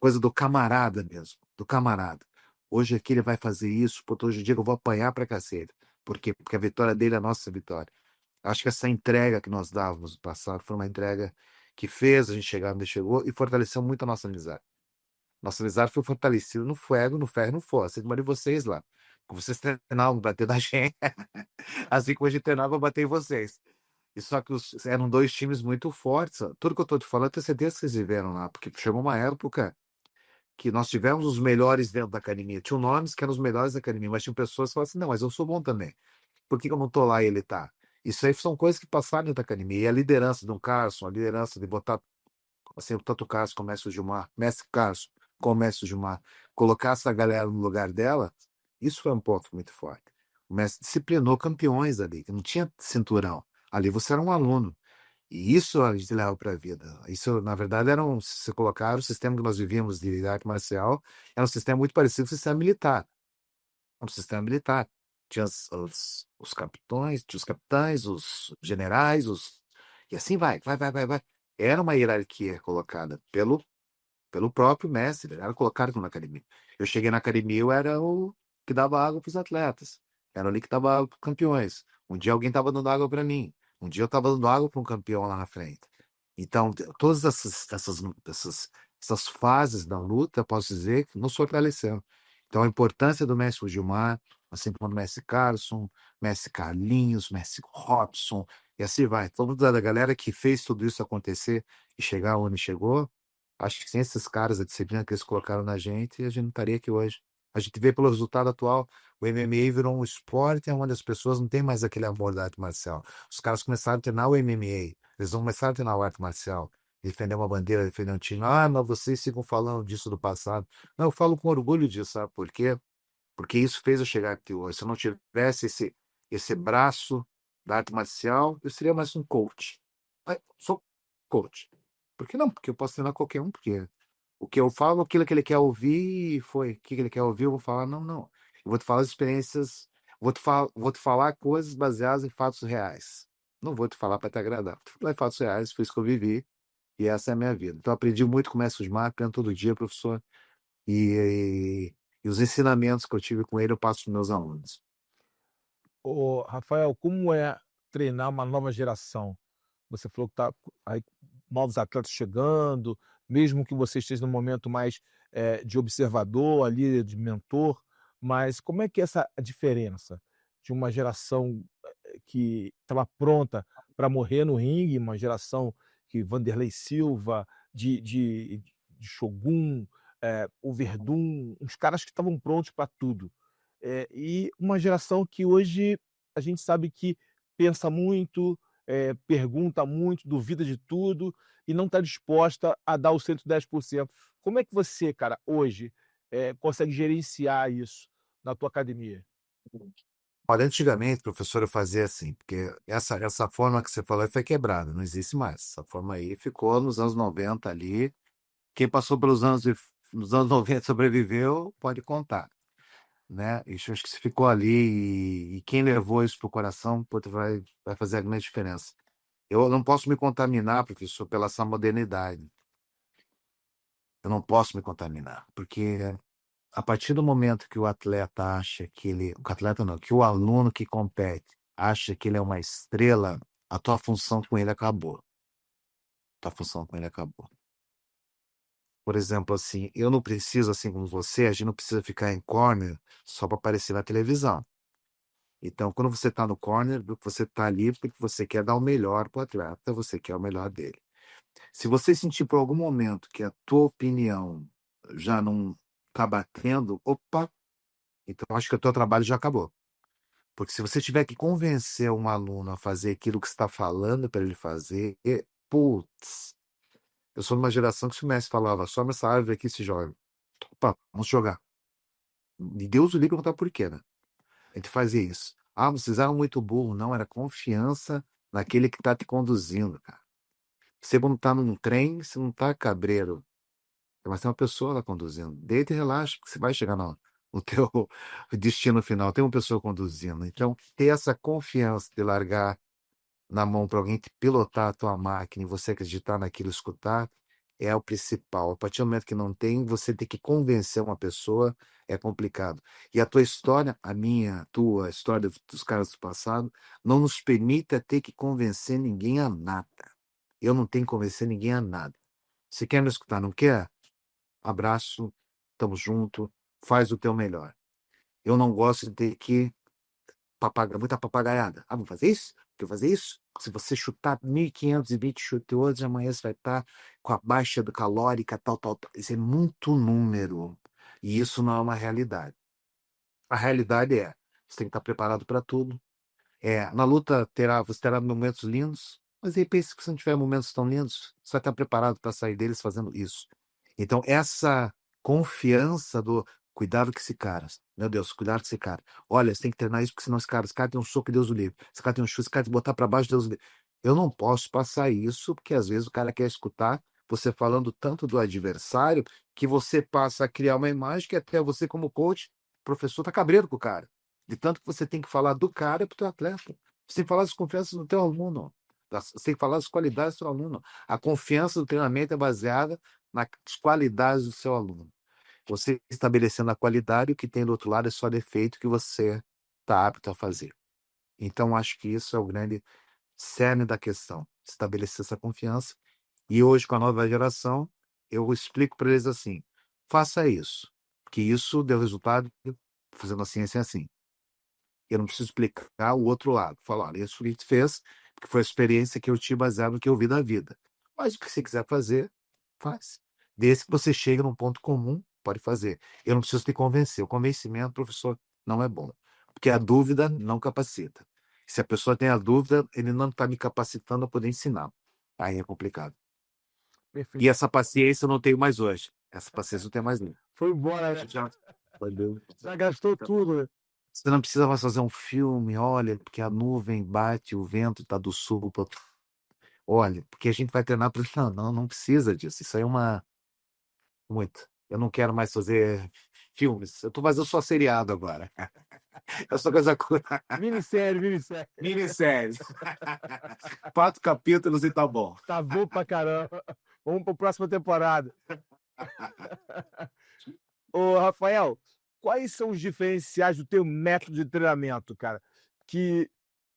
coisa do camarada mesmo, do camarada. Hoje aqui ele vai fazer isso, pô, hoje em dia eu vou apanhar pra cacete. Por quê? Porque a vitória dele é a nossa vitória. Acho que essa entrega que nós dávamos no passado foi uma entrega que fez a gente chegar onde chegou e fortaleceu muito a nossa amizade. Nossa amizade foi fortalecida no fogo, no ferro e no fogo, assim como a de vocês lá. Vocês treinavam bater da gente, assim como a gente treinava bater em vocês. E só que eram dois times muito fortes. Tudo que eu tô te falando, eu tenho certeza que vocês viveram lá, porque chegou uma época que nós tivemos os melhores dentro da academia. Tinham nomes que eram os melhores da academia, mas tinham pessoas que falavam assim: não, mas eu sou bom também. Por que que eu não tô lá e ele tá? Isso aí são coisas que passaram dentro da academia. E a liderança de um Carson, a liderança de botar. assim, o tanto Carlos como o Mestre Gilmar, Mestre Carlos com o Mestre Gilmar, colocar essa galera no lugar dela, isso foi um ponto muito forte. O mestre disciplinou campeões ali, que não tinha cinturão. Ali você era um aluno. E isso a gente leva para a vida. Isso, na verdade, se colocar, o sistema que nós vivíamos de arte marcial era um sistema muito parecido com o sistema militar. Um sistema militar. Tinha os capitães, tinha os capitães, os generais, e assim vai. Era uma hierarquia colocada pelo próprio mestre, ele era colocado na academia. Eu cheguei na academia, eu era o que dava água para os atletas. Era ali que dava água para os campeões. Um dia alguém estava dando água para mim. Um dia eu estava dando água para um campeão lá na frente. Então, todas essas fases da luta, posso dizer que nos fortaleceram. Então, a importância do mestre Gilmar, assim como o mestre Carlson, mestre Carlinhos, mestre Robson, e assim vai. Toda a galera que fez tudo isso acontecer e chegar onde chegou, acho que sem esses caras, a disciplina que eles colocaram na gente, a gente não estaria aqui hoje. A gente vê pelo resultado atual, o MMA virou um esporte onde as pessoas não têm mais aquele amor da arte marcial. Os caras começaram a treinar o MMA, eles vão começar a treinar a arte marcial, defender uma bandeira, defender um time. Ah, mas vocês ficam falando disso do passado. Não, eu falo com orgulho disso, sabe por quê? Porque isso fez eu chegar aqui hoje. Se eu não tivesse esse braço da arte marcial, eu seria mais um coach. Ah, sou coach. Por que não? Porque eu posso treinar qualquer um, porque o que eu falo, aquilo que ele quer ouvir, e foi. O que ele quer ouvir, eu vou falar, não, não. Eu vou te falar as experiências, vou te falar coisas baseadas em fatos reais. Não vou te falar para te agradar. Vou te falar em fatos reais, foi isso que eu vivi, e essa é a minha vida. Então, eu aprendi muito com o Mestre Osmar, aprendo todo dia, professor, e os ensinamentos que eu tive com ele, eu passo para os meus alunos. Ô, Rafael, como é treinar uma nova geração? Você falou que tá aí novos atletas chegando, mesmo que você esteja num momento mais, de observador ali, de mentor, mas como é que é essa diferença de uma geração, que estava pronta para morrer no ringue, uma geração que Vanderlei Silva, de Shogun, o Verdun, uns caras que estavam prontos para tudo. E uma geração que hoje a gente sabe que pensa muito, pergunta muito, duvida de tudo e não está disposta a dar o 110%. Como é que você, cara, hoje, consegue gerenciar isso na tua academia? Olha, antigamente, professor, eu fazia assim, porque essa forma que você falou aí foi quebrada, não existe mais. Essa forma aí ficou nos anos 90 ali. Quem passou pelos nos anos 90 sobreviveu, pode contar, né? Isso acho que se ficou ali e quem levou isso pro coração, pô, vai fazer a grande diferença. Eu não posso me contaminar, professor, pela essa modernidade. Eu não posso me contaminar, porque a partir do momento que o atleta acha que o atleta não, que o aluno que compete acha que ele é uma estrela, a tua função com ele acabou. Tua função com ele acabou. Por exemplo, assim, eu não preciso, assim como você, a gente não precisa ficar em corner só para aparecer na televisão. Então, quando você está no corner, você está ali porque você quer dar o melhor para o atleta, você quer o melhor dele. Se você sentir por algum momento que a tua opinião já não está batendo, opa, então acho que o teu trabalho já acabou. Porque se você tiver que convencer um aluno a fazer aquilo que você está falando para ele fazer, putz, eu sou de uma geração que se o mestre falava, só essa árvore aqui se joga. Opa, vamos jogar. E Deus o livre perguntar por quê, né? A gente fazia isso. Ah, vocês eram muito burro. Não, era confiança naquele que está te conduzindo, cara. Você não tá num trem, você não tá cabreiro. Mas tem uma pessoa lá conduzindo. Deita e relaxa, porque você vai chegar no teu destino final. Tem uma pessoa conduzindo. Então, ter essa confiança de largar na mão para alguém te pilotar a tua máquina e você acreditar naquilo, escutar, é o principal. A partir do momento que não tem, você tem que convencer uma pessoa, é complicado. E a tua história, a minha, a tua, a história dos caras do passado, não nos permite ter que convencer ninguém a nada. Eu não tenho que convencer ninguém a nada. Se quer me escutar, não quer? Abraço, tamo junto, faz o teu melhor. Eu não gosto de ter que muita papagaiada. Ah, vamos fazer isso? Quer fazer isso? Se você chutar 1.520 chuteiros, amanhã você vai estar com a baixa do calórica, tal. Isso é muito número. E isso não é uma realidade. A realidade é, você tem que estar preparado para tudo. Na luta você terá momentos lindos, Mas de repente, se você não tiver momentos tão lindos, você vai estar preparado para sair deles fazendo isso. Então, essa confiança do cuidado com esse cara. Meu Deus, cuidado com esse cara. Olha, você tem que treinar isso, porque senão esse cara tem um soco, Deus o livre. Esse cara tem um chute, esse cara tem que botar para baixo, Deus o livre. Eu não posso passar isso, porque às vezes o cara quer escutar você falando tanto do adversário que você passa a criar uma imagem que até você, como coach, professor, tá cabreiro com o cara. De tanto que você tem que falar do cara para o teu atleta. Você tem que falar das confianças do teu aluno. Você tem que falar das qualidades do seu aluno. A confiança do treinamento é baseada nas qualidades do seu aluno. Você estabelecendo a qualidade, o que tem do outro lado é só defeito que você está apto a fazer. Então, acho que isso é o grande cerne da questão, estabelecer essa confiança. E hoje, com a nova geração, eu explico para eles assim: faça isso, que isso deu resultado fazendo assim, assim, assim. Eu não preciso explicar o outro lado. Falar, olha, isso que a gente fez, porque foi a experiência que eu tive baseado no que eu vi da vida. Mas o que você quiser fazer, faz. Desde que você chegue num ponto comum, pode fazer. Eu não preciso te convencer. O convencimento, professor, não é bom. Porque a dúvida não capacita. Se a pessoa tem a dúvida, ele não está me capacitando a poder ensinar. Aí é complicado. E Perfeito. essa paciência eu não tenho mais hoje. Essa paciência eu não tenho mais não. Foi embora, né? Já, entendeu? Já gastou tudo, né? Você não precisa mais fazer um filme, olha, porque a nuvem bate, o vento está do sul. Olha, porque a gente vai treinar para não, não, não precisa disso. Isso aí é uma muito. Eu não quero mais fazer filmes. Eu tô fazendo só seriado agora. Eu só coisa Minissérie, minissérie. minisséries. 4 capítulos e tá bom. Tá bom pra caramba. Vamos pra próxima temporada. Ô, Rafael, quais são os diferenciais do teu método de treinamento, cara, que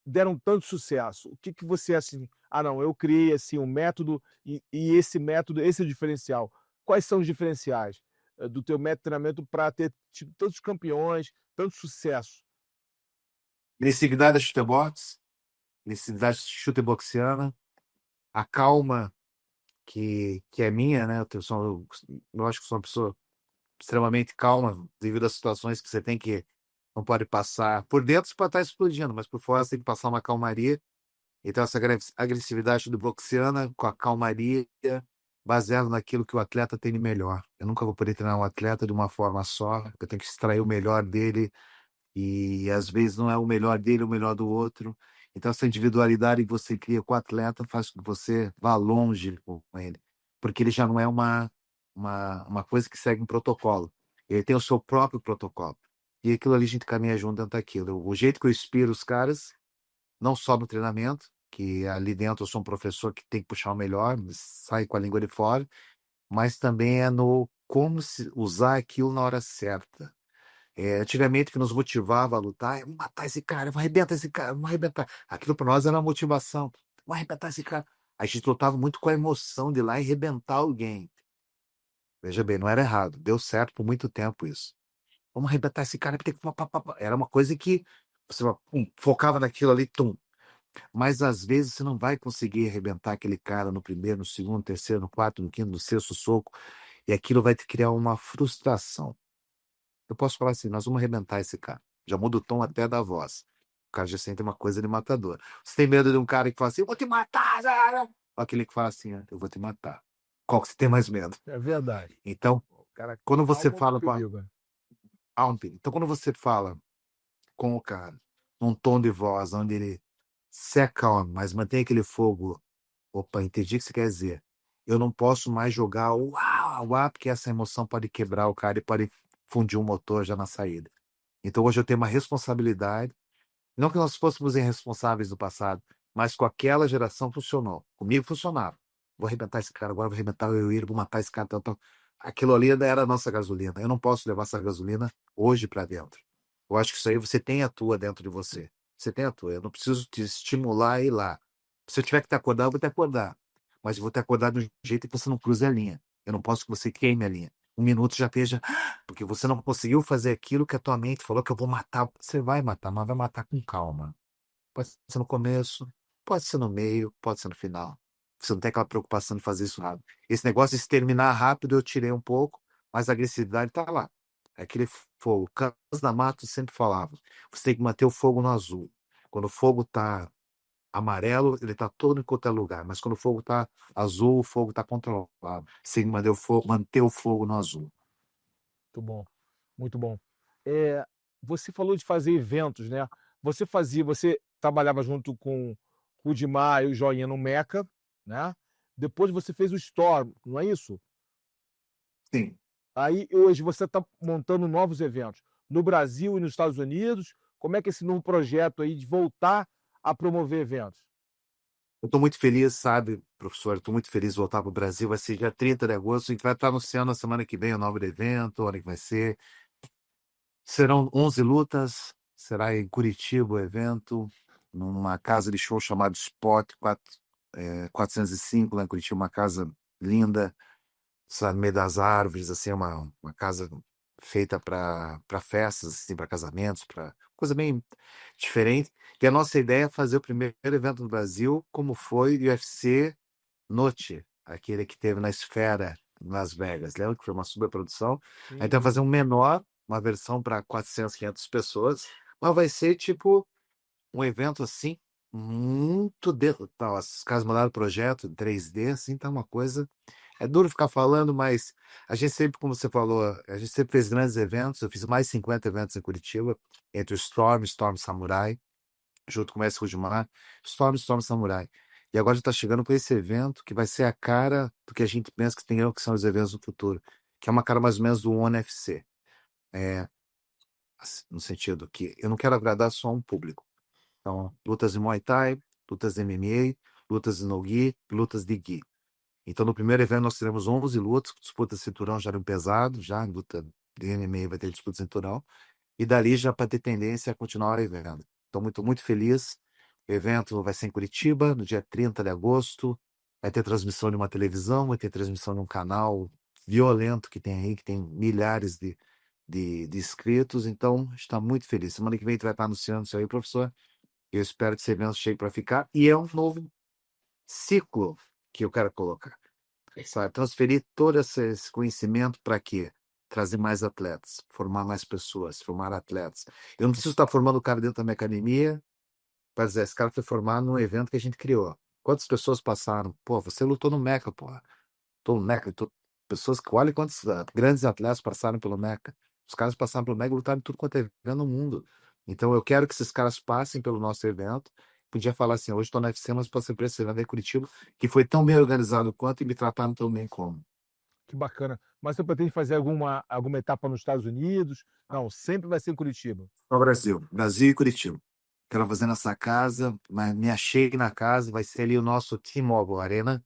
deram tanto sucesso? O que que você, assim, ah, não, eu criei, assim, um método e esse método, esse é o diferencial. Quais são os diferenciais, do teu método de treinamento para ter tido tantos campeões, tanto sucesso? Agressividade da chutebox, agressividade chuteboxiana, a calma que é minha, né? Eu acho que sou uma pessoa extremamente calma devido às situações que você tem que não pode passar. Por dentro você pode estar explodindo, mas por fora você tem que passar uma calmaria. Então, essa agressividade do boxiana com a calmaria, baseado naquilo que o atleta tem de melhor. Eu nunca vou poder treinar um atleta de uma forma só, eu tenho que extrair o melhor dele, e às vezes não é o melhor dele, o melhor do outro. Então, essa individualidade que você cria com o atleta faz com que você vá longe com ele, porque ele já não é uma coisa que segue um protocolo. Ele tem o seu próprio protocolo. E aquilo ali a gente caminha junto dentro daquilo. O jeito que eu inspiro os caras, não só no treinamento, que ali dentro eu sou um professor que tem que puxar o melhor, sai com a língua de fora, mas também é no como usar aquilo na hora certa. Antigamente, que nos motivava a lutar, vamos matar esse cara, vamos arrebentar esse cara, vamos arrebentar. Aquilo para nós era uma motivação, vamos arrebentar esse cara. A gente lutava muito com a emoção de ir lá e arrebentar alguém. Veja bem, não era errado, deu certo por muito tempo isso. Vamos arrebentar esse cara, era uma coisa que você focava naquilo ali, tum. Mas às vezes você não vai conseguir arrebentar aquele cara no primeiro, no segundo, no terceiro, no quarto, no quinto, no sexto soco, e aquilo vai te criar uma frustração. Eu posso falar assim: nós vamos arrebentar esse cara. Já muda o tom até da voz. O cara já sente uma coisa de matador. Você tem medo de um cara que fala assim: eu vou te matar, Zara! Ou aquele que fala assim: eu vou te matar. Qual que você tem mais medo? É verdade. Então, O cara quando você calma o fala para perigo, né? então quando você fala com o cara num tom de voz onde ele se acalma, mas mantém aquele fogo. Opa, entendi o que você quer dizer. Eu não posso mais jogar o uau, uau, porque essa emoção pode quebrar o cara e pode fundir o motor já na saída. Então hoje eu tenho uma responsabilidade. Não que nós fôssemos irresponsáveis no passado, mas com aquela geração funcionou. Comigo funcionava. Vou arrebentar esse cara agora, vou arrebentar o Yuri, vou matar esse cara, tal, tal. Aquilo ali ainda era a nossa gasolina. Eu não posso levar essa gasolina hoje para dentro. Eu acho que isso aí você tem a tua dentro de você. Você tem a tua. Eu não preciso te estimular a ir lá. Se eu tiver que te acordar, eu vou te acordar. Mas eu vou te acordar de um jeito que você não cruze a linha. Eu não posso que você queime a linha. 1 minuto já esteja. Porque você não conseguiu fazer aquilo que a tua mente falou que eu vou matar. Você vai matar, mas vai matar com calma. Pode ser no começo, pode ser no meio, pode ser no final. Você não tem aquela preocupação de fazer isso rápido. Esse negócio de se terminar rápido eu tirei um pouco, mas a agressividade está lá. É aquele fogo. Carlos da Mato sempre falava: você tem que manter o fogo no azul. Quando o fogo está Amarelo, ele está todo em qualquer lugar, mas quando o fogo está azul, o fogo está controlado. Sem manter o fogo no azul. Muito bom, muito bom. Você falou de fazer eventos, né? Você trabalhava junto com o Dimar e o Joinha no Meca, né? Depois você fez o Storm, não é isso? Sim. Aí hoje você está montando novos eventos no Brasil e nos Estados Unidos. Como é que é esse novo projeto aí de voltar a promover eventos? Eu estou muito feliz, sabe, professor? Estou muito feliz de voltar para o Brasil. Vai ser dia 30 de agosto. A gente vai estar anunciando na semana que vem o nome do evento, a hora que vai ser. Serão 11 lutas. Será em Curitiba o evento, numa casa de show chamada Spot 405, lá em Curitiba, uma casa linda, sabe, no meio das árvores, assim, uma casa feita para festas, assim, para casamentos, para coisa bem diferente. E a nossa ideia é fazer o primeiro evento no Brasil, como foi o UFC Noche, aquele que teve na Esfera, em Las Vegas. Lembra que foi uma superprodução? A Sim, gente vai fazer lembro. um menor, uma versão para 400, 500 pessoas, mas vai ser tipo um evento assim, muito dentro. Tá, os caras mandaram o projeto em 3D, assim, tá uma coisa. É duro ficar falando, mas a gente sempre, como você falou, a gente sempre fez grandes eventos. Eu fiz mais de 50 eventos em Curitiba, entre o Storm, Storm Samurai, junto com o Mestre Rudimar, Storm, Storm Samurai. E agora está chegando com esse evento que vai ser a cara do que a gente pensa que tem que são os eventos do futuro, que é uma cara mais ou menos do ONE FC. É, assim, no sentido que eu não quero agradar só um público. Então, lutas de Muay Thai, lutas de MMA, lutas de No-Gi, lutas de Gi. Então, no primeiro evento, nós teremos 11 lutas, disputa de cinturão já no pesado, já luta de MMA vai ter disputa de cinturão, e dali já para ter tendência a continuar o evento. Estou muito, muito feliz. O evento vai ser em Curitiba, no dia 30 de agosto. Vai ter transmissão de uma televisão, vai ter transmissão de um canal violento que tem aí, que tem milhares de inscritos. Então, está muito feliz. Semana que vem, tu vai estar anunciando isso aí, professor. Eu espero que esse evento chegue para ficar. E é um novo ciclo que eu quero colocar. Sabe? Transferir todo esse conhecimento para quê? Trazer mais atletas, formar mais pessoas, formar atletas. Eu não preciso estar formando o cara dentro da minha academia para dizer, esse cara foi formado num evento que a gente criou. Quantas pessoas passaram? Pô, você lutou no Meca, pô. Tô no Meca. Pessoas que, olha quantos grandes atletas passaram pelo Meca. Os caras passaram pelo Meca e lutaram em tudo quanto é evento no mundo. Então eu quero que esses caras passem pelo nosso evento. Podia falar assim, hoje estou na UFC, mas passei por esse evento em Curitiba, que foi tão bem organizado quanto e me trataram tão bem como. Que bacana. Mas você pretende fazer alguma etapa nos Estados Unidos? Não, sempre vai ser em Curitiba. No Brasil, Brasil e Curitiba. Quero fazer nessa casa, mas me achei na casa, vai ser ali o nosso T-Mobile Arena,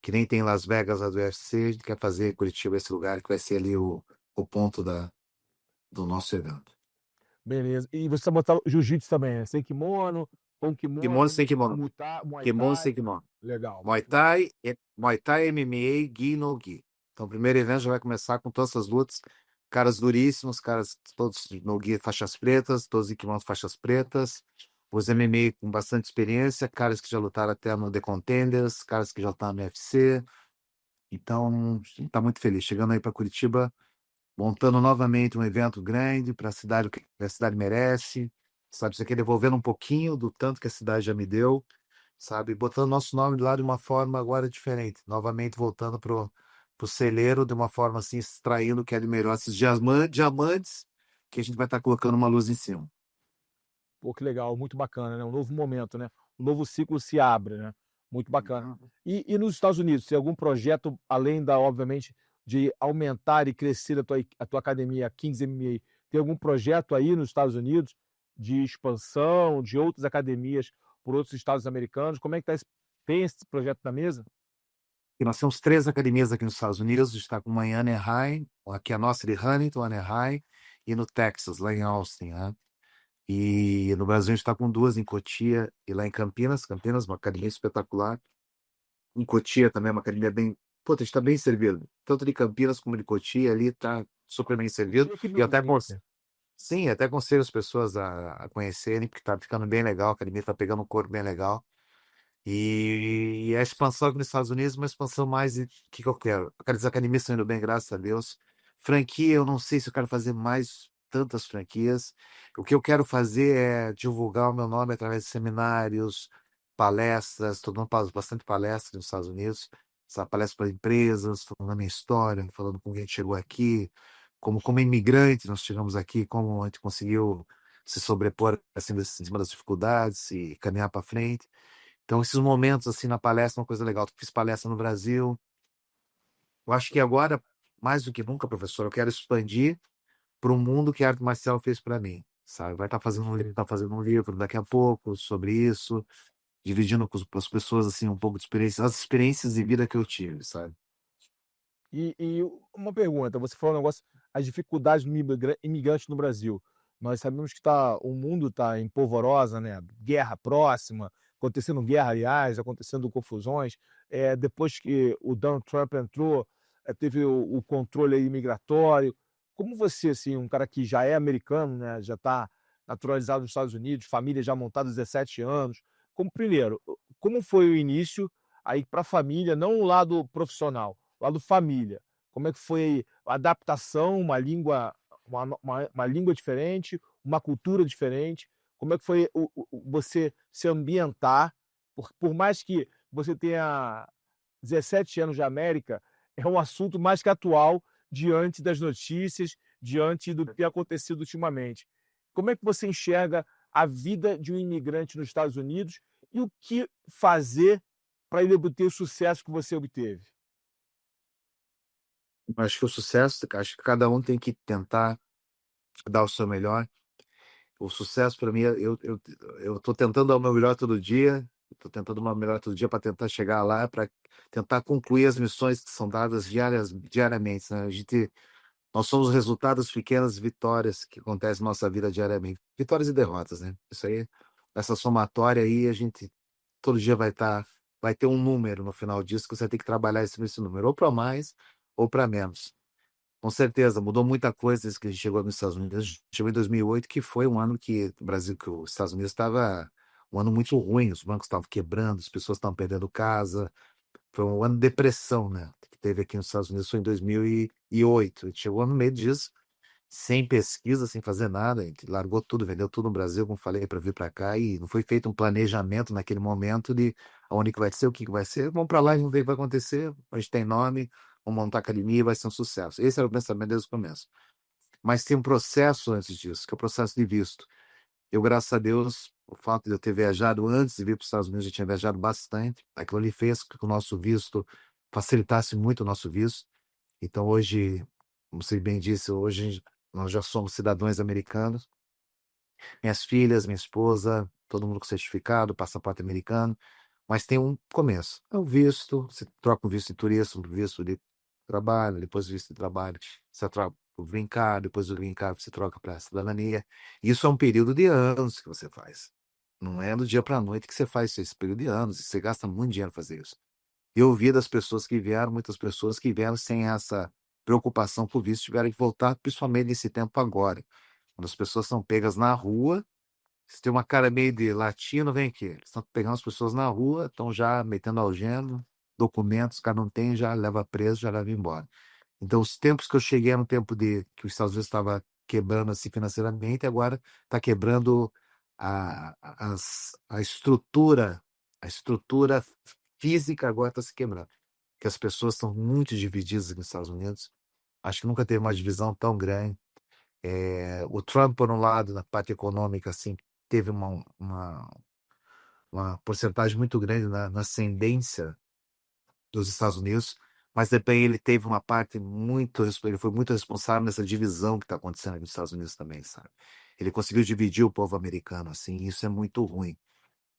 que nem tem em Las Vegas a do UFC, a gente quer fazer em Curitiba esse lugar, que vai ser ali o ponto do nosso evento. Beleza. E você vai botar jiu-jitsu também, né? Sem kimono, com Kimono kimono, sem kimono. Muay Kimono Thai. sem kimono. Legal. Muay Thai, MMA, Gi no Gi. Então, o primeiro evento já vai começar com todas essas lutas. Caras duríssimos, caras todos no Gi faixas pretas, todos em kimono faixas pretas. Os MMA com bastante experiência, caras que já lutaram até no The Contenders, caras que já estão no UFC. Então, está muito feliz. Chegando aí para Curitiba, montando novamente um evento grande para a cidade, o que a cidade merece. Sabe, isso aqui devolvendo um pouquinho do tanto que a cidade já me deu, sabe? Botando nosso nome lá de uma forma agora diferente, novamente voltando pro celeiro de uma forma assim, extraindo o que é de melhor, esses diamantes que a gente vai estar colocando uma luz em cima. Pô, que legal, muito bacana, né? Um novo momento, né? Um novo ciclo se abre, né? Muito bacana. E nos Estados Unidos, tem algum projeto, além da, obviamente, de aumentar e crescer a tua academia Kings MMA, tem algum projeto aí nos Estados Unidos de expansão, de outras academias por outros estados americanos? Como é que tá esse, tem esse projeto na mesa? E nós temos 3 academias aqui nos Estados Unidos, está com uma em Anaheim, aqui a nossa de Huntington, Anaheim, e no Texas, lá em Austin, né? E no Brasil a gente está com 2 em Cotia e lá em Campinas. Campinas, uma academia espetacular. Em Cotia também é uma academia bem. Pô, a gente está bem servido. Tanto de Campinas como de Cotia ali está super bem servido. Cotia aqui E eu no até, Inter. sim, até aconselho as pessoas a conhecerem, porque está ficando bem legal. A academia está pegando um corpo bem legal. E a expansão aqui nos Estados Unidos é uma expansão mais de que eu quero. Aquelas academias estão indo bem, graças a Deus. Franquia, eu não sei se eu quero fazer mais tantas franquias. O que eu quero fazer é divulgar o meu nome através de seminários, palestras, estou dando bastante palestras nos Estados Unidos, essa palestra para empresas, falando da minha história, falando como a gente chegou aqui, como imigrante nós chegamos aqui, como a gente conseguiu se sobrepor assim, em cima das dificuldades e caminhar para frente. Então, esses momentos assim na palestra é uma coisa legal. Eu fiz palestra no Brasil. Eu acho que agora, mais do que nunca, professor, eu quero expandir para o mundo que a arte marcial fez para mim, sabe? Vai estar fazendo tá fazendo um livro daqui a pouco sobre isso, dividindo com as pessoas assim um pouco de experiência, as experiências de vida que eu tive, sabe? E uma pergunta, você falou um negócio, as dificuldades do imigrante no Brasil. Nós sabemos que o mundo está em polvorosa, né? Guerra próxima, acontecendo guerra, aliás, acontecendo confusões. Depois que o Donald Trump entrou, teve o controle aí migratório. Como você, assim, um cara que já é americano, né? Já está naturalizado nos Estados Unidos, família já montada há 17 anos. Primeiro, como foi o início aí para a família, não o lado profissional, lado família, como é que foi a adaptação, uma língua diferente, uma cultura diferente? Como é que foi você se ambientar? Por mais que você tenha 17 anos de América, é um assunto mais que atual diante das notícias, diante do que tem acontecido ultimamente. Como é que você enxerga a vida de um imigrante nos Estados Unidos e o que fazer para ele obter o sucesso que você obteve? Eu acho que o sucesso, acho que cada um tem que tentar dar o seu melhor. O sucesso para mim, eu tô tentando dar o meu melhor todo dia, estou tentando dar o meu melhor todo dia para tentar chegar lá, para tentar concluir as missões que são dadas diariamente, né? Nós somos resultados de pequenas vitórias que acontecem na nossa vida diariamente. Vitórias e derrotas, né? Isso aí, essa somatória aí, a gente todo dia vai ter um número no final disso que você vai ter que trabalhar esse número, ou para mais ou para menos. Com certeza, mudou muita coisa desde que a gente chegou nos Estados Unidos. A gente chegou em 2008, que foi um ano que o Brasil, que os Estados Unidos estava um ano muito ruim, os bancos estavam quebrando, as pessoas estavam perdendo casa. Foi um ano de depressão, né? Que teve aqui nos Estados Unidos foi em 2008. A gente chegou no meio disso, sem pesquisa, sem fazer nada. A gente largou tudo, vendeu tudo no Brasil, como falei, para vir para cá. E não foi feito um planejamento naquele momento de aonde que vai ser, o que que vai ser. Vamos para lá e vamos ver o que vai acontecer. A gente tem nome, vamos montar academia e vai ser um sucesso. Esse era o pensamento desde o começo. Mas tem um processo antes disso, que é o processo de visto. Eu, graças a Deus, o fato de eu ter viajado antes de vir para os Estados Unidos, eu tinha viajado bastante. Aquilo ali fez com que o nosso visto facilitasse muito o nosso visto. Então, hoje, como você bem disse, hoje nós já somos cidadãos americanos. Minhas filhas, minha esposa, todo mundo com certificado, passaporte americano. Mas tem um começo. É o visto, você troca o visto de turista, o visto de trabalho, depois o visto de trabalho, você troca o green card, depois o green card você troca para a cidadania. Isso é um período de anos que você faz. Não é do dia para a noite que você faz isso, esse período de anos, e você gasta muito dinheiro para fazer isso. Eu ouvi das pessoas que vieram, muitas pessoas que vieram sem essa preocupação com o visto, tiveram que voltar, principalmente nesse tempo agora, quando as pessoas são pegas na rua, se tem uma cara meio de latino, vem aqui. Eles estão pegando as pessoas na rua, estão já metendo algema, documentos, o cara não tem, já leva preso, já leva embora. Então, os tempos que eu cheguei era um tempo de que os Estados Unidos estava quebrando assim financeiramente, agora está quebrando a estrutura física agora está se quebrando. Que as pessoas estão muito divididas nos Estados Unidos. Acho que nunca teve uma divisão tão grande. O Trump, por um lado, na parte econômica, assim, teve uma porcentagem muito grande na ascendência dos Estados Unidos, mas também ele teve uma parte ele foi muito responsável nessa divisão que está acontecendo aqui nos Estados Unidos também, sabe? Ele conseguiu dividir o povo americano, assim, e isso é muito ruim.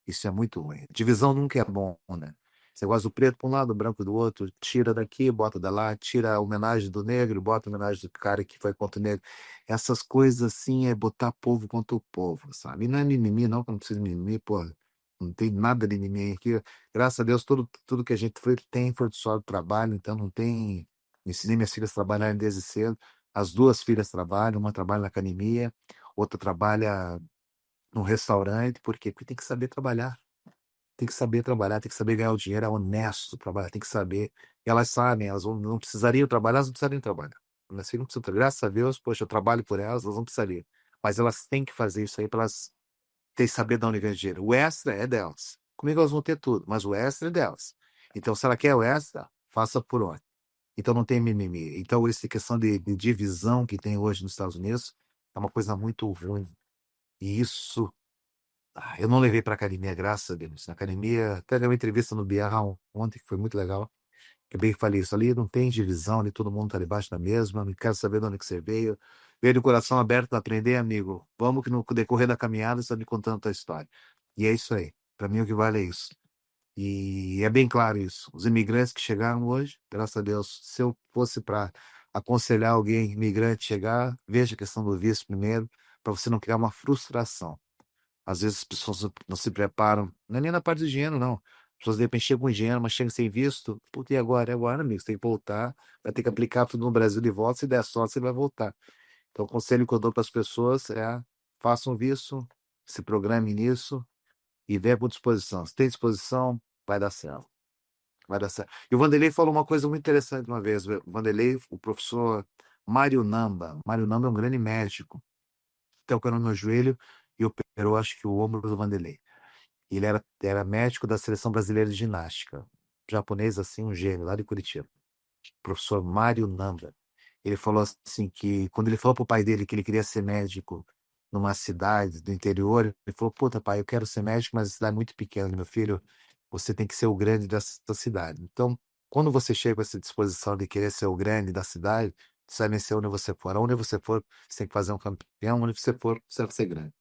Isso é muito ruim. Divisão nunca é bom, né? Você gosta do preto para um lado, o branco do outro, tira daqui, bota da lá, tira a homenagem do negro, bota a homenagem do cara que foi contra o negro. Essas coisas assim é botar povo contra o povo, sabe? E não é mimimi, não, que não precisa de mimimi, pô. Não tem nada de mimimi aqui. Graças a Deus, tudo que a gente foi do solo do trabalho, então não tem. Ensinei minhas filhas a trabalharem desde cedo. As duas filhas trabalham, uma trabalha na academia, outra trabalha no restaurante. Por quê? Porque tem que saber trabalhar. Tem que saber trabalhar, tem que saber ganhar o dinheiro, é honesto trabalhar, tem que saber. E elas sabem, não precisariam trabalhar, elas não precisariam trabalhar. Elas não precisam, graças a Deus, poxa, eu trabalho por elas, elas não precisariam. Mas elas têm que fazer isso aí para elas ter saber de onde ganhar dinheiro. O extra é delas. Comigo elas vão ter tudo, mas o extra é delas. Então, se ela quer o extra, faça por onde. Então não tem mimimi. Então, essa questão de divisão que tem hoje nos Estados Unidos é uma coisa muito ruim. E isso, eu não levei para academia, graças a Deus. Na academia, até dei uma entrevista no BR ontem, que foi muito legal. Que eu bem falei isso ali, não tem divisão, ali todo mundo tá debaixo da mesma, não quero saber de onde que você veio. Veio de coração aberto para aprender, amigo. Vamos que no decorrer da caminhada você tá me contando a tua história. E é isso aí. Para mim o que vale é isso. E é bem claro isso. Os imigrantes que chegaram hoje, graças a Deus, se eu fosse para aconselhar alguém imigrante chegar, veja a questão do visto primeiro, para você não criar uma frustração. Às vezes as pessoas não se preparam, não é nem na parte do dinheiro, não. As pessoas de repente chegam com dinheiro, mas chegam sem visto. Puta, e agora? É agora, amigo. Você tem que voltar, vai ter que aplicar tudo no Brasil de volta. Se der sorte, você vai voltar. Então, o conselho que eu dou para as pessoas é: façam visto, se programe nisso e venha com disposição. Se tem disposição, vai dar certo. Vai dar certo. E o Vanderlei falou uma coisa muito interessante uma vez. O Vanderlei, o professor Mário Namba. Mário Namba é um grande médico. Tem o cano no meu joelho e operou, acho que o ombro do Vanderlei. Ele era médico da Seleção Brasileira de Ginástica. Japonês, assim, um gênio, lá de Curitiba. Professor Mário Nanda. Ele falou assim que, quando ele falou pro pai dele que ele queria ser médico numa cidade do interior, ele falou: puta, pai, eu quero ser médico, mas a cidade é muito pequena, meu filho, você tem que ser o grande dessa cidade. Então, quando você chega com essa disposição de querer ser o grande da cidade, você vai vencer onde você for. Onde você for, você tem que fazer um campeão, onde você for, você vai ser grande.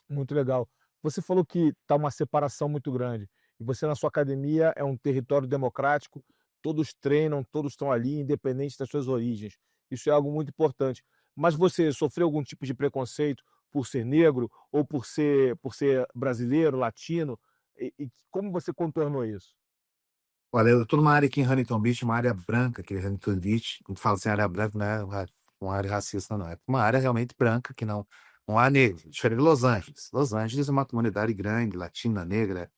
Muito legal. Você falou que está uma separação muito grande. E você, na sua academia, é um território democrático, todos treinam, todos estão ali, independente das suas origens. Isso é algo muito importante. Mas você sofreu algum tipo de preconceito por ser negro ou por ser brasileiro, latino? E como você contornou isso? Olha, eu tô numa área aqui em Huntington Beach, uma área branca, aqui em Huntington Beach. Quando fala assim, área branca, não é uma área racista, não. É uma área realmente branca, que não há negro. Diferente de Los Angeles. Los Angeles é uma comunidade grande, latina, negra.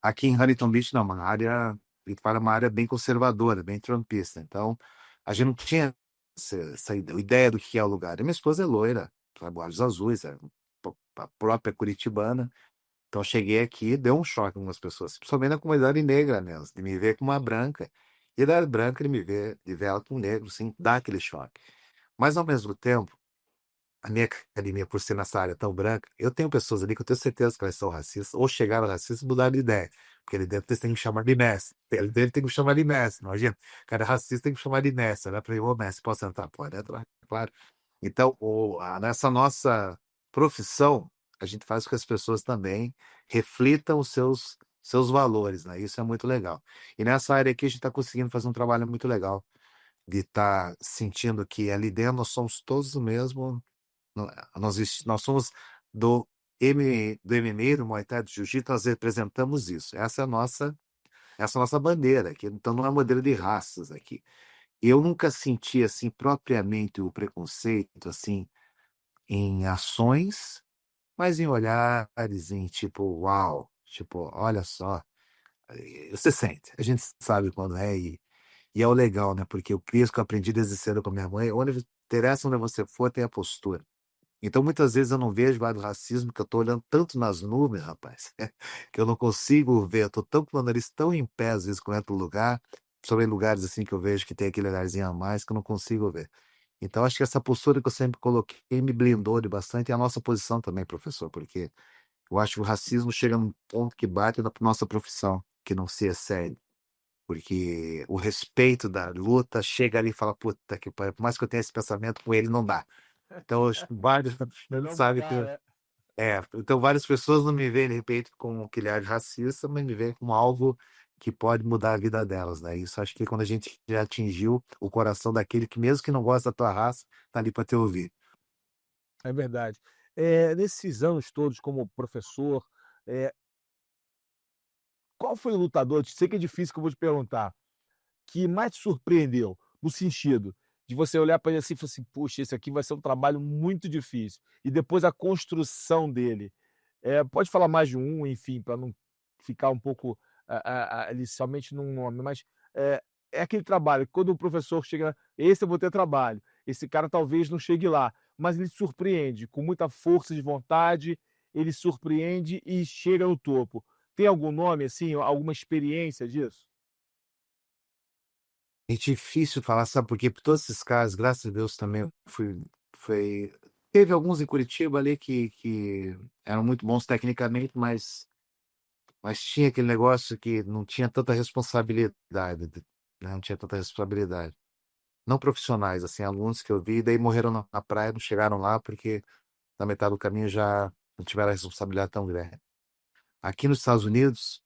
Aqui em Huntington Beach, não, uma área, a gente fala uma área bem conservadora, bem trumpista. Então, a gente não tinha essa ideia do que é o lugar. E minha esposa é loira, trabalha olhos azuis, é a própria curitibana. Então, eu cheguei aqui, deu um choque em algumas pessoas, principalmente na comunidade negra mesmo, de me ver com uma branca. E da branca, de ver ela com um negro, sim, dá aquele choque. Mas, ao mesmo tempo, a minha academia, por ser nessa área tão branca, eu tenho pessoas ali que eu tenho certeza que elas são racistas, ou chegaram racistas e mudaram de ideia. Porque ele dentro eles têm que me chamar de mestre. Ele dele tem que me chamar de mestre, imagina. O cara é racista tem que me chamar de mestre. Olha pra ele: ô mestre, posso entrar? Pode entrar, claro. Então, nessa nossa profissão, a gente faz com que as pessoas também reflitam os seus valores, né? Isso é muito legal. E nessa área aqui, a gente está conseguindo fazer um trabalho muito legal, de estar sentindo que ali dentro nós somos todos o mesmo. Nós somos do MMA, do Muay Thai, do Jiu-Jitsu, nós representamos isso. Essa é a nossa bandeira aqui. Então não é bandeira de raças aqui. Eu nunca senti assim propriamente o preconceito assim em ações, mas em olhares, em tipo, uau, tipo, olha só. Você sente, a gente sabe quando é, e é o legal, né? Porque o Cristo que eu aprendi desde cedo com a minha mãe, onde interessa onde você for, tem a postura. Então, muitas vezes eu não vejo mais do racismo, que eu tô olhando tanto nas nuvens, rapaz, que eu não consigo ver. Eu tô tão com o nariz tão em pé, às vezes, quando eu entro no lugar, sobre lugares assim que eu vejo que tem aquele olharzinho a mais, que eu não consigo ver. Então, acho que essa postura que eu sempre coloquei me blindou de bastante, e a nossa posição também, professor, porque eu acho que o racismo chega num ponto que bate na nossa profissão, que não se excede. Porque o respeito da luta chega ali e fala: puta que pariu, por mais que eu tenha esse pensamento, com ele não dá. Então, vários, Melhor sabe, mudar, né? então várias pessoas não me veem, de repente, com um olhar racista, mas me veem como algo que pode mudar a vida delas, né? Isso acho que quando a gente já atingiu o coração daquele que, mesmo que não gosta da tua raça, tá ali para te ouvir. É verdade. Nesses anos todos como professor, eh, qual foi o lutador, sei que é difícil que eu vou te perguntar, que mais te surpreendeu? No sentido de você olhar para ele assim e falar assim: "Puxa, esse aqui vai ser um trabalho muito difícil", e depois a construção dele. Pode falar mais de um, enfim, para não ficar um pouco, ali somente num nome, mas, é é aquele trabalho que quando o professor chega: "Esse eu vou ter trabalho, esse cara talvez não chegue lá", mas ele surpreende com muita força de vontade, ele surpreende e chega no topo. Tem algum nome, assim, alguma experiência disso? É difícil falar, sabe por quê? Por todos esses caras, graças a Deus também foi teve alguns em Curitiba ali que eram muito bons tecnicamente, mas tinha aquele negócio que não tinha tanta responsabilidade, né, não tinha tanta responsabilidade. Não profissionais, assim, alunos que eu vi, daí morreram na praia, não chegaram lá porque na metade do caminho já não tiveram a responsabilidade tão grande. Aqui nos Estados Unidos,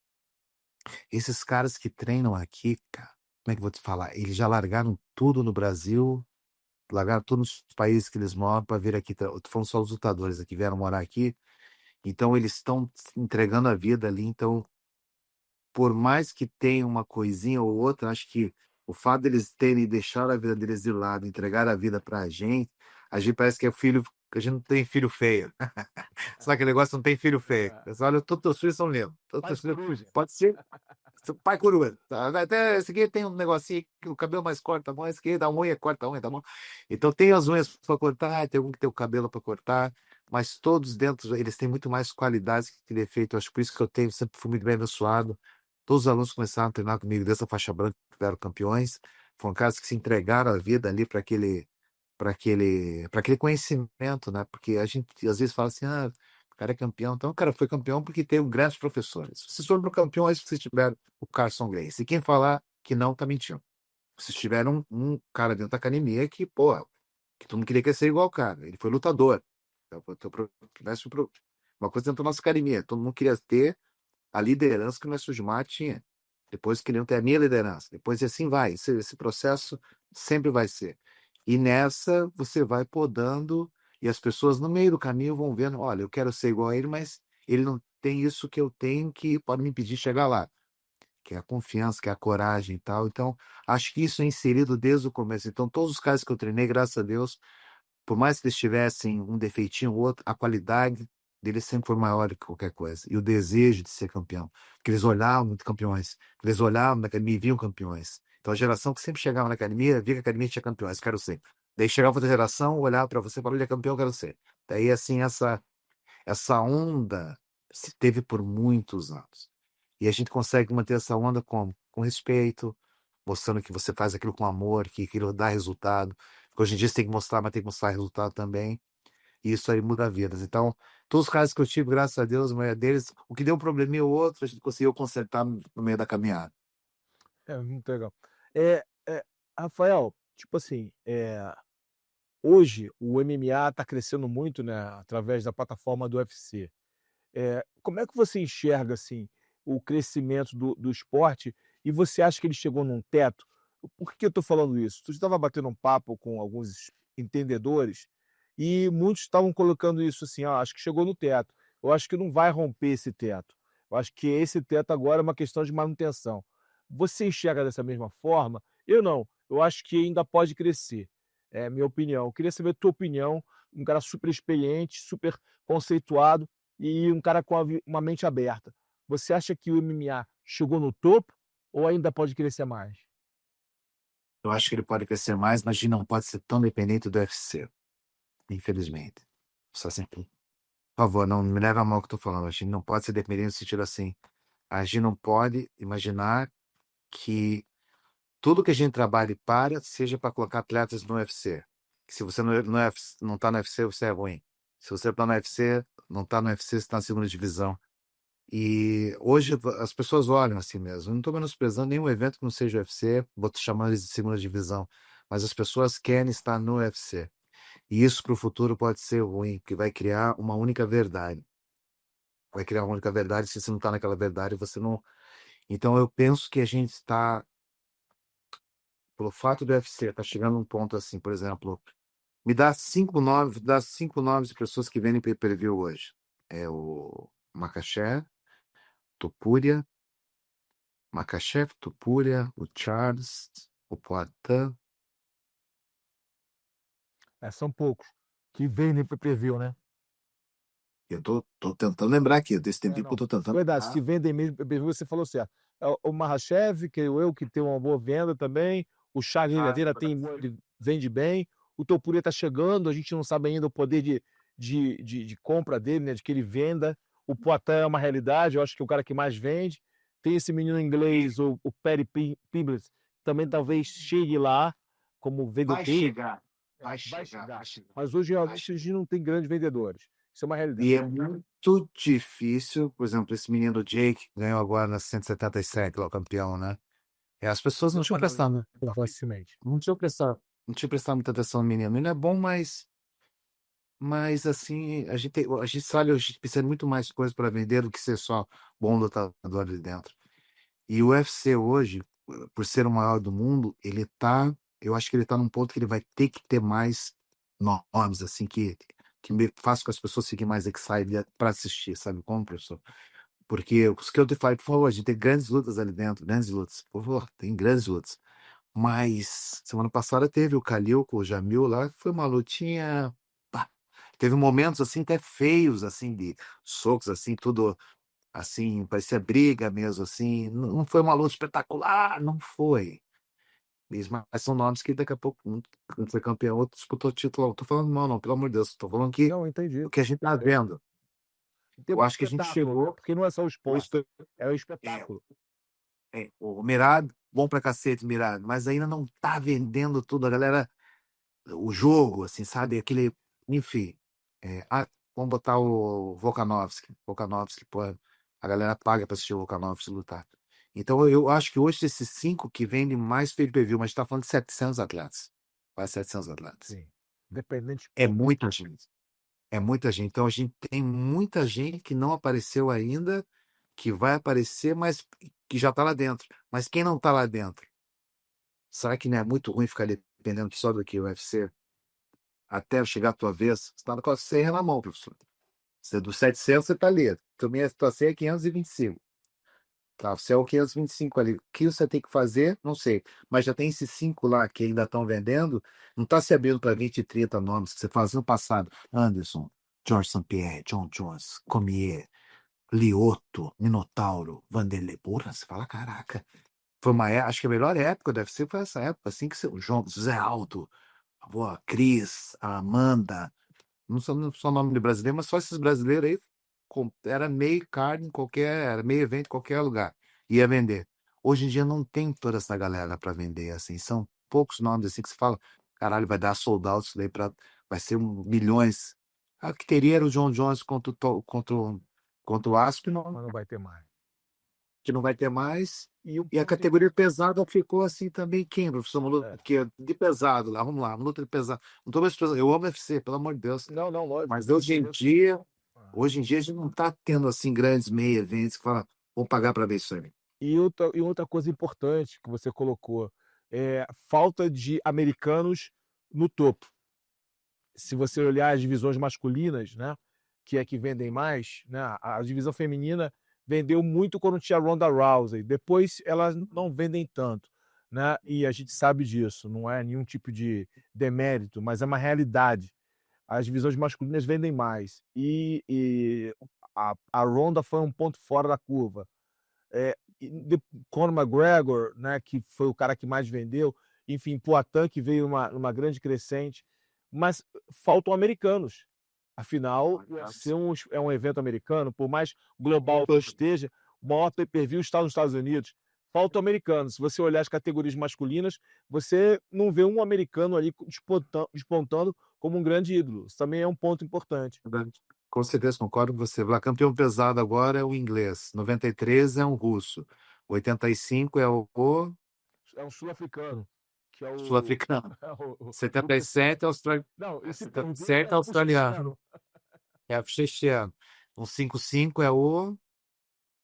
esses caras que treinam aqui, cara, como é que eu vou te falar? Eles já largaram tudo no Brasil, largaram tudo nos países que eles moram para vir aqui. Eu tô falando só os lutadores aqui, vieram morar aqui, então eles estão entregando a vida ali. Então, por mais que tenha uma coisinha ou outra, acho que o fato deles terem deixado a vida deles de lado, entregar a vida pra a gente parece que é filho, que a gente não tem filho feio. Sabe aquele negócio, não tem filho feio. É, Você olha, todos os teus filhos são lindos. Todos os pai teus filhos, coruja. pode ser seu pai coruja. Tá? Até esse aqui tem um negocinho que o cabelo mais corta a mão, esse aqui dá unha, corta a unha, tá bom? Então tem as unhas para cortar, tem um que tem o cabelo para cortar, mas todos dentro, eles têm muito mais qualidades que defeito. Acho que por isso que eu tenho, sempre fui muito bem abençoado. Todos os alunos começaram a treinar comigo dessa faixa branca, que tiveram campeões. Foram caras que se entregaram a vida ali para aquele conhecimento, né? Porque a gente às vezes fala assim, ah, o cara é campeão. Então, o cara foi campeão porque teve grandes professores. Vocês foram campeões porque vocês tiveram o Carson Gracie. E quem falar que não, tá mentindo. Vocês tiveram um cara dentro da academia que, pô, que todo mundo queria que ser igual o cara. Ele foi lutador. Uma coisa dentro da nossa academia. Todo mundo queria ter a liderança que o Mestre Gilmar tinha. Depois queriam ter a minha liderança. Depois e assim vai. Esse processo sempre vai ser. E nessa você vai podando e as pessoas no meio do caminho vão vendo, olha, eu quero ser igual a ele, mas ele não tem isso que eu tenho que pode me impedir de chegar lá, que é a confiança, que é a coragem e tal. Então, acho que isso é inserido desde o começo. Então, todos os caras que eu treinei, graças a Deus, por mais que eles tivessem um defeitinho ou outro, a qualidade deles sempre foi maior do que qualquer coisa. E o desejo de ser campeão. Porque eles olhavam muito campeões. Eles olhavam na academia e viam campeões. Então a geração que sempre chegava na academia, via que a academia tinha campeões, quero ser. Daí chegava outra geração, olhava para você e falava, ele é campeão, quero ser. Daí, assim, essa onda se teve por muitos anos. E a gente consegue manter essa onda como? Com respeito, mostrando que você faz aquilo com amor, que aquilo dá resultado. Porque hoje em dia você tem que mostrar, mas tem que mostrar resultado também. E isso aí muda vidas. Então, todos os casos que eu tive, graças a Deus, a maioria deles, o que deu um probleminha ou outro, a gente conseguiu consertar no meio da caminhada. É, muito legal. É, Rafael, tipo assim, hoje o MMA está crescendo muito, né, através da plataforma do UFC. Como é que você enxerga, assim, o crescimento do esporte e você acha que ele chegou num teto? Por que eu estou falando isso? Tu estava batendo um papo com alguns entendedores e muitos estavam colocando isso assim: "Ah, acho que chegou no teto. Eu acho que não vai romper esse teto. Eu acho que esse teto agora é uma questão de manutenção". Você enxerga dessa mesma forma? Eu não, eu acho que ainda pode crescer, é a minha opinião. Eu queria saber a tua opinião, um cara super experiente, super conceituado e um cara com uma mente aberta. Você acha que o MMA chegou no topo ou ainda pode crescer mais? Eu acho que ele pode crescer mais, mas a gente não pode ser tão dependente do UFC, infelizmente. Só assim, por favor, não me leve a mal o que eu tô falando. A gente não pode ser dependente no sentido assim. A gente não pode imaginar que tudo que a gente trabalhe para seja para colocar atletas no UFC. Que se você não tá no UFC, você é ruim. Se você tá no UFC, não tá no UFC, você tá na segunda divisão. E hoje as pessoas olham assim mesmo. Eu não estou menosprezando nenhum evento que não seja UFC, vou te chamar eles de segunda divisão. Mas as pessoas querem estar no UFC. E isso para o futuro pode ser ruim, porque vai criar uma única verdade. Vai criar uma única verdade, se você não está naquela verdade, você não. Então eu penso que a gente está, pelo fato do UFC, está chegando a um ponto assim, por exemplo, dá cinco nomes de pessoas que vendem pay-per-view hoje. É o Makachev, Topuria, Makachev, Topuria, o Charles, o Poatan. São poucos que vendem pay-per-view, né? Eu tô tentando lembrar aqui, desse tempo que eu Não, tô tentando verdade, lembrar. se vendem mesmo pay-per-view, você falou certo. O Makhachev, creio eu, que tem uma boa venda também, o Charles Oliveira ele vende bem, o Topuria está chegando, a gente não sabe ainda o poder de compra dele, né, de que ele venda. o Poitin é uma realidade, eu acho que é o cara que mais vende. Tem esse menino inglês, o Paddy Pimblett, também talvez chegue lá como Vai VDP. chegar, vai Vai chegar, chegar. vai chegar, Mas hoje, vai realmente, a chegar. gente não tem grandes vendedores. Isso é uma realidade. E é muito difícil, por exemplo, esse menino Jake que ganhou agora na 177, lá, o campeão, né? As pessoas não tinham prestado, né? Facilmente. Não tinha prestado muita atenção no menino. Ele é bom, mas assim, a gente sabe, a gente precisa de muito mais coisa para vender do que ser só bom lutador ali dentro. E o UFC hoje, por ser o maior do mundo, eu acho que ele tá num ponto que ele vai ter que ter mais nomes, assim, que faça com as pessoas fiquem mais excited para assistir, sabe como, professor? Porque os que eu te falei, por favor, a gente tem grandes lutas ali dentro, grandes lutas, por favor, tem grandes lutas. Mas semana passada teve o Khalil com o Jamil lá, que foi uma lutinha. Pá, teve momentos assim até feios, assim, de socos, assim, tudo assim, parecia briga mesmo, assim. Não foi uma luta espetacular, não foi. Mas são nomes que daqui a pouco um foi campeão, outro disputou o título. Não tô falando mal, não, pelo amor de Deus. Tô falando que Não, entendi. o que a gente tá vendo. Tem Eu um acho que a gente espetáculo, chegou. porque não é só o esporte, é o É, espetáculo. o Mirad, bom pra cacete, Mirad, mas ainda não tá vendendo tudo. A galera, o jogo, assim, sabe? Aquele, enfim. Vamos botar o Volkanovski. Volkanovski, pô, a galera paga pra assistir o Volkanovski lutar. Então eu acho que hoje esses 5 que vendem mais pay-per-view, mas a gente tá falando de 700 atletas. Quase 700 atletas. Sim. Independente. É muita gente. É muita gente. Então a gente tem muita gente que não apareceu ainda, que vai aparecer, mas que já tá lá dentro. Mas quem não tá lá dentro? Será que não é muito ruim ficar dependendo só do que o UFC até chegar a tua vez? Você tá com a senha na mão, professor. Você é do 700, você tá ali. Também a tua senha é 525. Tá, você é o 525 ali. O que você tem que fazer? Não sei. Mas já tem esses 5 lá que ainda estão vendendo. Não está se abrindo para 20, 30 nomes que você fazia no passado. Anderson, George St. Pierre, John Jones, Cormier, Lioto, Minotauro, Vanderlei. Porra, você fala, caraca. Acho que a melhor época deve ser foi essa época, assim que o João José Aldo, a boa Cris, a Amanda, não só nome de brasileiro, mas só esses brasileiros aí, era meio card em qualquer, era meio evento em qualquer lugar, ia vender. Hoje em dia não tem toda essa galera para vender, assim, são poucos nomes assim que se fala, caralho, vai dar sold out isso daí, vai ser milhões. O que teria era o John Jones contra o Aspinall, Mas não vai ter mais. que não vai ter mais. E E a categoria pesada ficou assim também, quem, professor? Uma luta de pesado lá, vamos lá, uma luta de pesado. Não tô mais pesado, eu amo UFC, pelo amor de Deus. Não, lógico. Mas hoje em dia a gente não tá tendo assim grandes meia eventos que fala, vou pagar para ver isso aí. E outra coisa importante que você colocou é a falta de americanos no topo. Se você olhar as divisões masculinas, né, que é que vendem mais, né, a divisão feminina vendeu muito quando tinha a Ronda Rousey. Depois elas não vendem tanto, né? E a gente sabe disso. Não é nenhum tipo de demérito, mas é uma realidade. As divisões masculinas vendem mais e a Ronda foi um ponto fora da curva. Conor McGregor, né, que foi o cara que mais vendeu, enfim, Poatan, que veio numa grande crescente, mas faltam americanos. Afinal, o UFC é um evento americano, por mais global que esteja, o maior pay-per-view está nos Estados Unidos. Faltam americanos. Se você olhar as categorias masculinas, você não vê um americano ali despontando como um grande ídolo. Isso também é um ponto importante. Com certeza, concordo com você. O campeão pesado agora é o inglês, 93 é um russo, 85 é o É um sul-africano, que é o. sul-africano, É o 77 é australiano. Não, esse 77 é australiano. É australiano. 155 é o.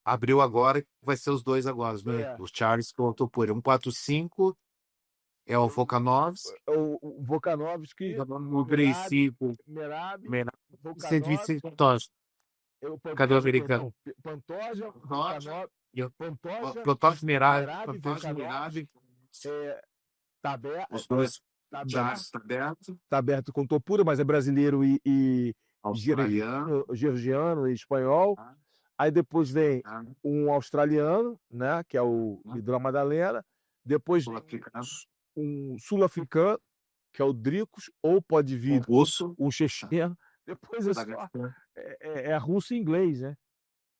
Abriu agora, que vai ser os dois agora, né? O Charles contra o Poirier. 145 é o Volkanovski. o Volkanovski, O princípio. Merab, 125 tons. Cadê o americano? Pantoja, Protótipo Merab. Volkanovski, Os dois. Taberto, Está aberto. Taberto com Topura, mas é brasileiro e Australiano. georgiano e espanhol. Aí depois vem um australiano, né, que é o Vidal Madalena. Depois um sul-africano, que é o Dricos, ou pode vir russo. um checheno. Depois é russo e inglês, né?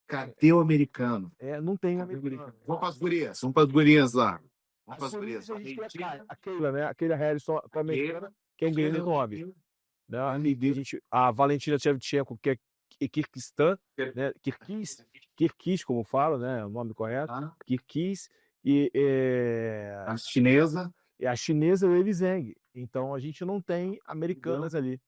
Cadê o americano? Não tem Cadê o americano. americano? Vamos para as gurias lá. Vamos para as Por gurias. isso a gente quer a Keila, né? A Keila Harrison, a americana, quem ganhou no nome. Né? A Valentina Shevchenko, que é Kirguistã, né? Kirguiz, como falo, né? O nome correto. Kirguiz. E A chinesa. a chinesa, o Weili Zhang. Então a gente não tem americanas ali.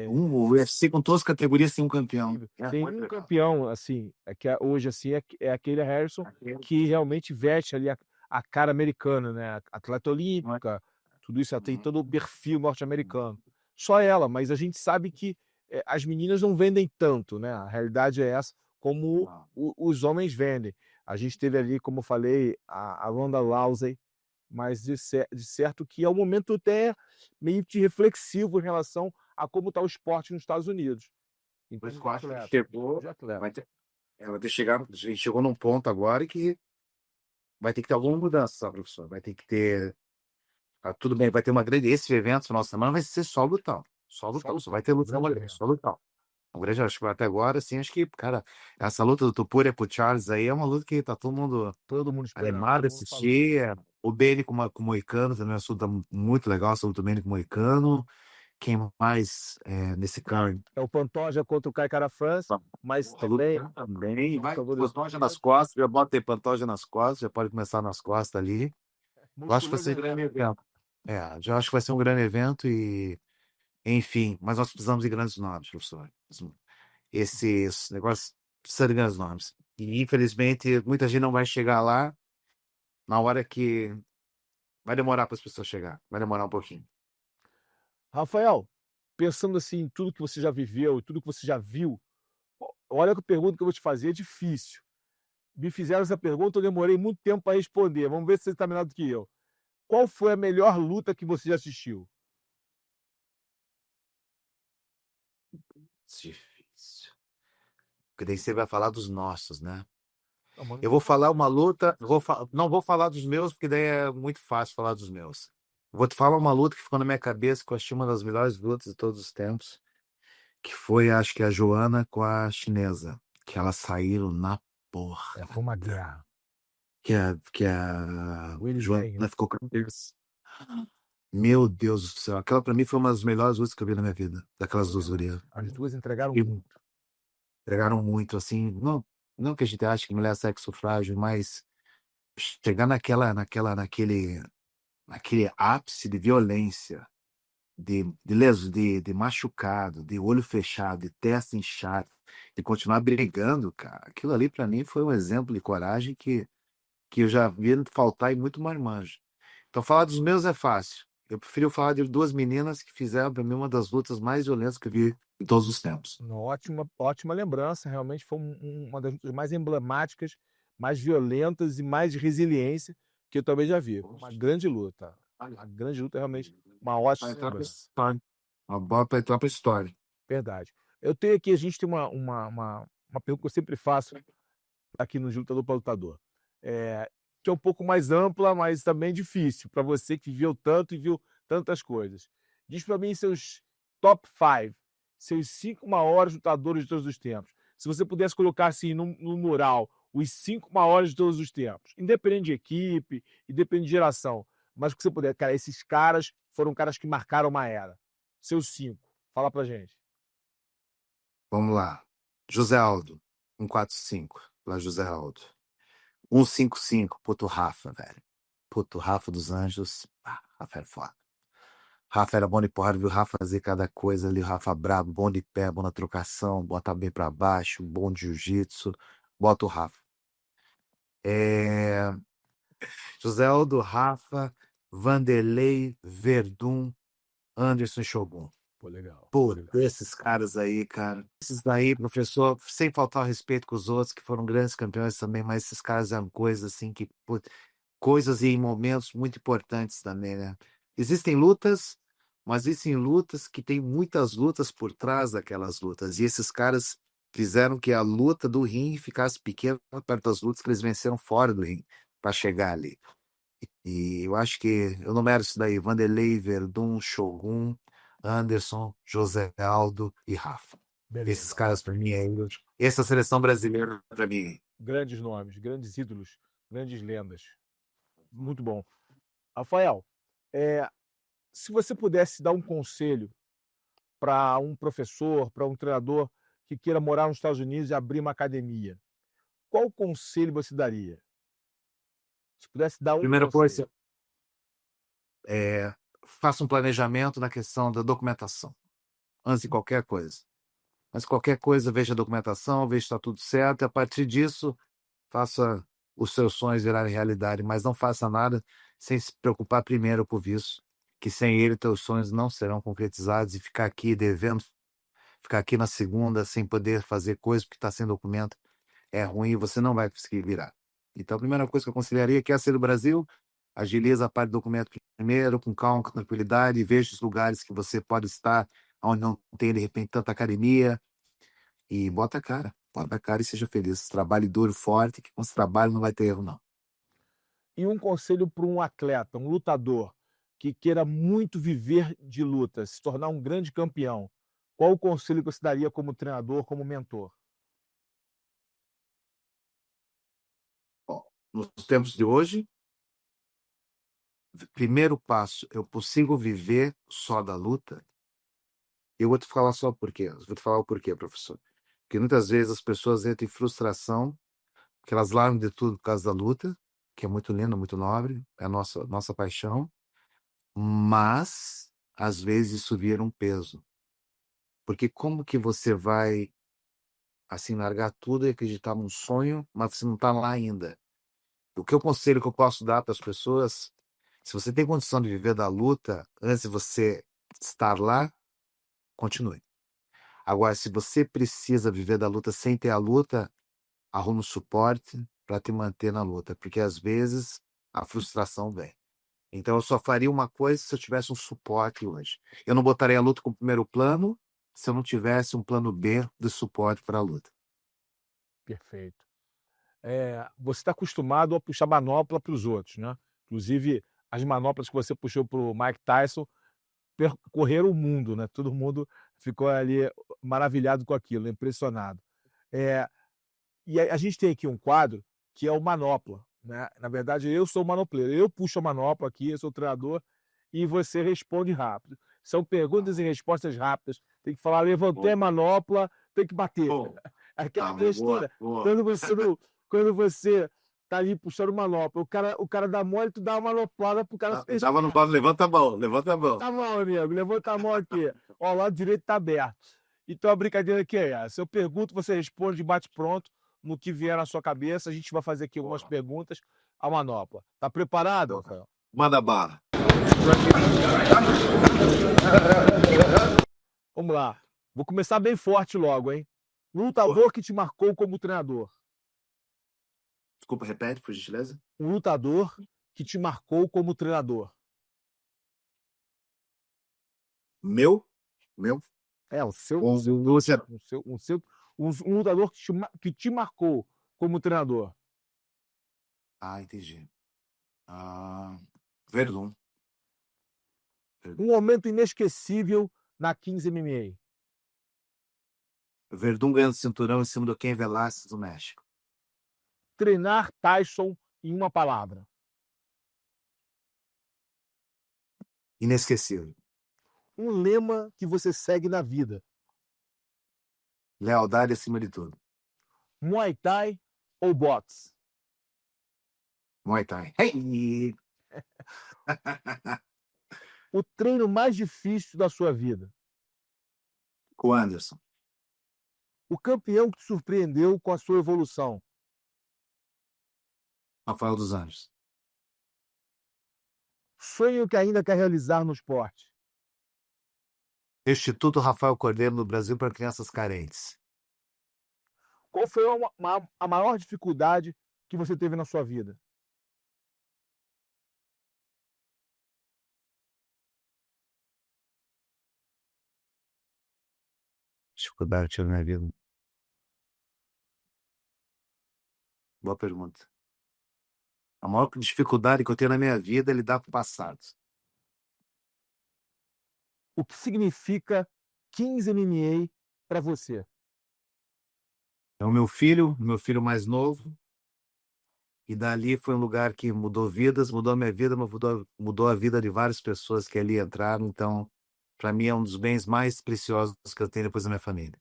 O UFC com todas as categorias tem um campeão. Tem um campeão, assim, hoje assim, é aquele Harrison que realmente veste ali a cara americana, né? Atleta olímpica, tudo isso, ela tem todo o perfil norte-americano. Só ela, mas a gente sabe que as meninas não vendem tanto, né? A realidade é essa, como os homens vendem. A gente teve ali, como eu falei, a Ronda Rousey, mas de certo que é um momento até meio que reflexivo em relação a como está o esporte nos Estados Unidos. Então, eu acho que chegou, vai ter que chegar, a gente chegou num ponto agora que vai ter que ter alguma mudança, professor. Vai ter que ter. Tudo bem, vai ter uma grande. Esse evento, final de semana, vai ser só lutão. Só lutão. Só vai ter luta mulher, só lutão. O grande, acho que até agora, assim, acho que, cara, essa luta do Topuria pro Charles aí é uma luta que tá todo mundo animado a assistir. O Benny com o Moicano também é uma luta muito legal, essa luta do Benny com o Moicano. Quem mais nesse card? É o Pantoja contra o Kai Kara-France, mas também vai Pantoja nas costas, já bota aí Pantoja nas costas, já pode começar nas costas ali. Eu acho que vai ser um grande evento. Já acho que vai ser um grande evento e, enfim, mas nós precisamos de grandes nomes, professor. Esses negócios precisam de grandes nomes. E, infelizmente, muita gente não vai chegar lá na hora que vai demorar para as pessoas chegar. Vai demorar um pouquinho. Rafael, pensando assim em tudo que você já viveu, tudo que você já viu, olha que a pergunta que eu vou te fazer é difícil. Me fizeram essa pergunta, eu demorei muito tempo para responder. Vamos ver se você está melhor do que eu. Qual foi a melhor luta que você já assistiu? Difícil. Porque daí você vai falar dos nossos, né? Não, Eu vou falar uma luta, não vou falar dos meus, porque daí é muito fácil falar dos meus. Vou te falar uma luta que ficou na minha cabeça, que eu achei uma das melhores lutas de todos os tempos, que foi, acho que a Joana com a chinesa, que elas saíram na porra. Foi uma guerra. Que a Weili Joana Zhang, né? ficou com eles. Meu Deus do céu, aquela pra mim foi uma das melhores lutas que eu vi na minha vida, daquelas duas gurias. As duas entregaram muito. Entregaram muito, assim, não que a gente ache que mulher é sexo frágil, mas chegar naquele ápice de violência, de machucado, de olho fechado, de testa inchada, de continuar brigando, cara. Aquilo ali para mim foi um exemplo de coragem que eu já vi faltar em muito marmanjo. Então falar dos meus é fácil. Eu prefiro falar de duas meninas que fizeram para mim uma das lutas mais violentas que eu vi em todos os tempos. Ótima lembrança. Realmente foi uma das lutas mais emblemáticas, mais violentas e mais de resiliência que eu também já vi. Uma grande luta. Uma grande luta, realmente. Uma ótima lembrança. Uma bola para entrar para a história. Verdade. Eu tenho aqui, a gente tem uma pergunta que eu sempre faço aqui no Lutador para Lutador. Que é um pouco mais ampla, mas também difícil, para você que viveu tanto e viu tantas coisas. Diz para mim seus top 5, seus 5 maiores lutadores de todos os tempos. Se você pudesse colocar assim no mural os 5 maiores de todos os tempos, independente de equipe, independente de geração, mas que você puder, cara, esses caras foram caras que marcaram uma era. Seus 5. Fala pra gente. Vamos lá. José Aldo, 145, lá José Aldo. 155, puto Rafa, velho. Puto Rafa dos Anjos. Rafa era foda. Rafa era bom de porrada, viu? Rafa fazer cada coisa ali. Rafa brabo, bom de pé, bom na trocação, bota bem pra baixo, bom de jiu-jitsu. Bota o Rafa. José Aldo, Rafa, Vanderlei, Verdun, Anderson e Shogun. Pô, legal. Pô, esses caras aí, cara. Esses daí, professor, sem faltar o respeito com os outros, que foram grandes campeões também, mas esses caras eram coisas assim que. Pô, coisas e momentos muito importantes também, né? Existem lutas, mas existem lutas que tem muitas lutas por trás daquelas lutas. E esses caras fizeram que a luta do ringue ficasse pequena perto das lutas que eles venceram fora do ringue para chegar ali. E eu acho que eu numero isso daí: Vanderlei, Verdun, Shogun, Anderson, José Aldo e Rafa. Beleza. Esses caras, para mim, Essa seleção brasileira, para mim, Grandes nomes, grandes ídolos, grandes lendas. Muito bom. Rafael, eh, se você pudesse dar um conselho para um professor, para um treinador que queira morar nos Estados Unidos e abrir uma academia, qual conselho você daria? Se pudesse dar um primeira conselho. coisa, faça um planejamento na questão da documentação, antes de qualquer coisa. Mas qualquer coisa, veja a documentação, veja se está tudo certo, e a partir disso, faça os seus sonhos virarem realidade, mas não faça nada sem se preocupar primeiro com o visto, que sem ele teus sonhos não serão concretizados e ficar aqui devendo, ficar aqui na segunda sem poder fazer coisa porque está sem documento é ruim e você não vai conseguir virar. Então, a primeira coisa que eu aconselharia é quer ser do Brasil, agiliza a parte do documento primeiro, com calma, com tranquilidade, e veja os lugares que você pode estar, onde não tem, de repente, tanta academia, e bota a cara e seja feliz. Trabalhe duro, forte, que com esse trabalho não vai ter erro, não. E um conselho para um atleta, um lutador, que queira muito viver de luta, se tornar um grande campeão, qual o conselho que você daria como treinador, como mentor? Bom, nos tempos de hoje, primeiro passo, eu consigo viver só da luta? Eu vou te falar só o porquê. Vou te falar o porquê, professor. Porque muitas vezes as pessoas entram em frustração, que elas largam de tudo por causa da luta, que é muito lindo, muito nobre, é a nossa paixão, mas às vezes isso vira um peso. Porque como que você vai, assim, largar tudo e acreditar num sonho, mas você não está lá ainda? O que eu conselho que eu posso dar para as pessoas, se você tem condição de viver da luta, antes de você estar lá, continue. Agora, se você precisa viver da luta sem ter a luta, arrume um suporte para te manter na luta, porque às vezes a frustração vem. Então eu só faria uma coisa se eu tivesse um suporte hoje. Eu não botaria a luta como primeiro plano se eu não tivesse um plano B de suporte para a luta. Perfeito. Você está acostumado a puxar manopla para os outros, né? Inclusive, as manoplas que você puxou para o Mike Tyson percorreram o mundo, né? Todo mundo ficou ali maravilhado com aquilo, impressionado. Eh, e a gente tem aqui um quadro que é o Manopla, né? Na verdade, eu sou o manopleiro, eu puxo a manopla aqui, eu sou o treinador, e você responde rápido. São perguntas e respostas rápidas. Tem que falar, levantei a Bom, manopla, tem que bater. bom. Aquela Tá bom, textura. boa, boa. Quando você não, quando você tá ali puxando manopla, o cara dá mole, tu dá uma manoplada pro cara Ah, ser tava no esperto. bolo, levanta a mão, levanta a mão. Tá bom, amigo, levanta a mão aqui. Ó, o lado direito tá aberto. Então a brincadeira aqui é essa. Eu pergunto, você responde, bate pronto no que vier na sua cabeça. A gente vai fazer aqui algumas Boa. perguntas à manopla. Tá preparado, Então, Rafael? manda bala. Vamos lá. Vou começar bem forte logo, hein? Um Boa. lutador que te marcou como treinador. Desculpa, repete, por gentileza. Um lutador que te marcou como treinador. Meu? Meu? É, o seu, o Ou seu, Lúcia? o seu, o seu, um lutador que te marcou como treinador. Ah, entendi. Ah, Verdun. Um momento inesquecível na 15 MMA. Verdun ganhando cinturão em cima do Ken Velasquez do México. Treinar Tyson em uma palavra. Inesquecível. Um lema que você segue na vida. Lealdade acima de tudo. Muay Thai ou boxe? Muay Thai. Hey! O treino mais difícil da sua vida. Com o Anderson. O campeão que te surpreendeu com a sua evolução. Rafael dos Anjos. Sonho que ainda quer realizar no esporte. Instituto Rafael Cordeiro no Brasil para crianças carentes. Qual foi a maior dificuldade que você teve na sua vida? Dificuldade que tive na minha vida. Boa pergunta. A maior dificuldade que eu tenho na minha vida é lidar com o passado. O que significa 15 MMA para você? É o meu filho mais novo, e dali foi um lugar que mudou vidas, mudou a minha vida, mas mudou a vida de várias pessoas que ali entraram. Então, para mim, é um dos bens mais preciosos que eu tenho depois da minha família.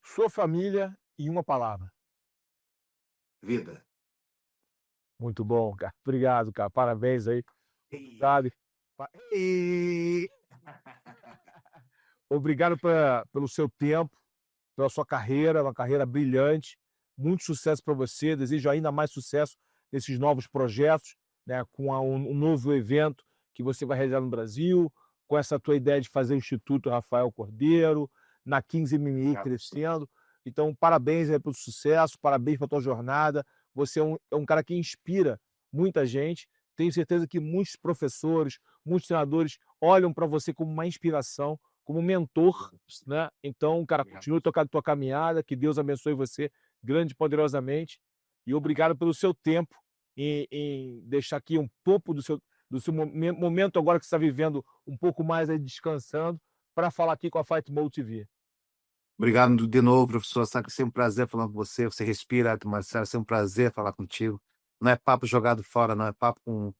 Sua família em uma palavra. Vida. Muito bom, cara. Obrigado, cara. Parabéns aí, sabe. Pa E Obrigado pelo seu tempo, pela sua carreira, uma carreira brilhante. Muito sucesso para você. Desejo ainda mais sucesso nesses novos projetos, né, com um novo evento que você vai realizar no Brasil, com essa tua ideia de fazer o Instituto Rafael Cordeiro, na 15 MMI obrigado. crescendo. Então, parabéns aí pelo sucesso, parabéns pela tua jornada. Você é um cara que inspira muita gente. Tenho certeza que muitos professores, muitos treinadores olham para você como uma inspiração, como mentor, né? Então, cara, Obrigado. continue tocando a tua caminhada, que Deus abençoe você grande e poderosamente. E obrigado pelo seu tempo em deixar aqui um pouco do seu momento agora que você está vivendo um pouco mais aí descansando, para falar aqui com a Fight Mode TV. Obrigado de novo, professor. Sabe que é sempre um prazer falar com você. Você respira, arte marcial, é sempre um prazer falar contigo. Não é papo jogado fora, não é papo com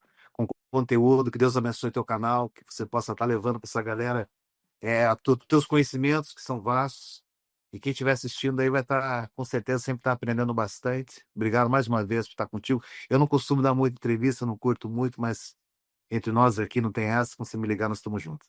conteúdo. Que Deus abençoe teu canal, que você possa estar levando para essa galera teus conhecimentos, que são vastos. E quem estiver assistindo aí vai estar, com certeza, sempre estar aprendendo bastante. Obrigado mais uma vez por estar contigo. Eu não costumo dar muita entrevista, não curto muito, mas entre nós aqui não tem essa. Quando você me ligar, nós estamos juntos.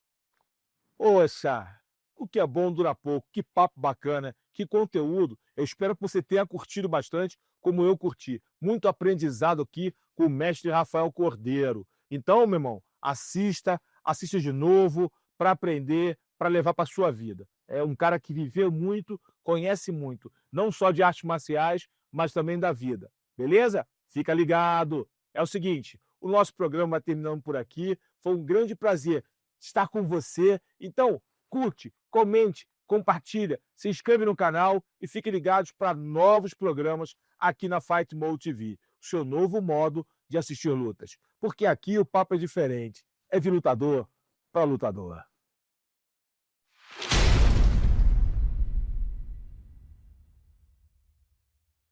Poxa, o que é bom dura pouco, que papo bacana, que conteúdo. Eu espero que você tenha curtido bastante, como eu curti. Muito aprendizado aqui com o mestre Rafael Cordeiro. Então, meu irmão, assista de novo para aprender, para levar para sua vida. É um cara que viveu muito, conhece muito, não só de artes marciais, mas também da vida. Beleza? Fica ligado. É o seguinte, o nosso programa vai terminando por aqui. Foi um grande prazer estar com você. Então, curte, comente, compartilha, se inscreve no canal e fique ligados para novos programas aqui na Fight Mode TV, o seu novo modo de assistir lutas. Porque aqui o papo é diferente. É de lutador para lutador.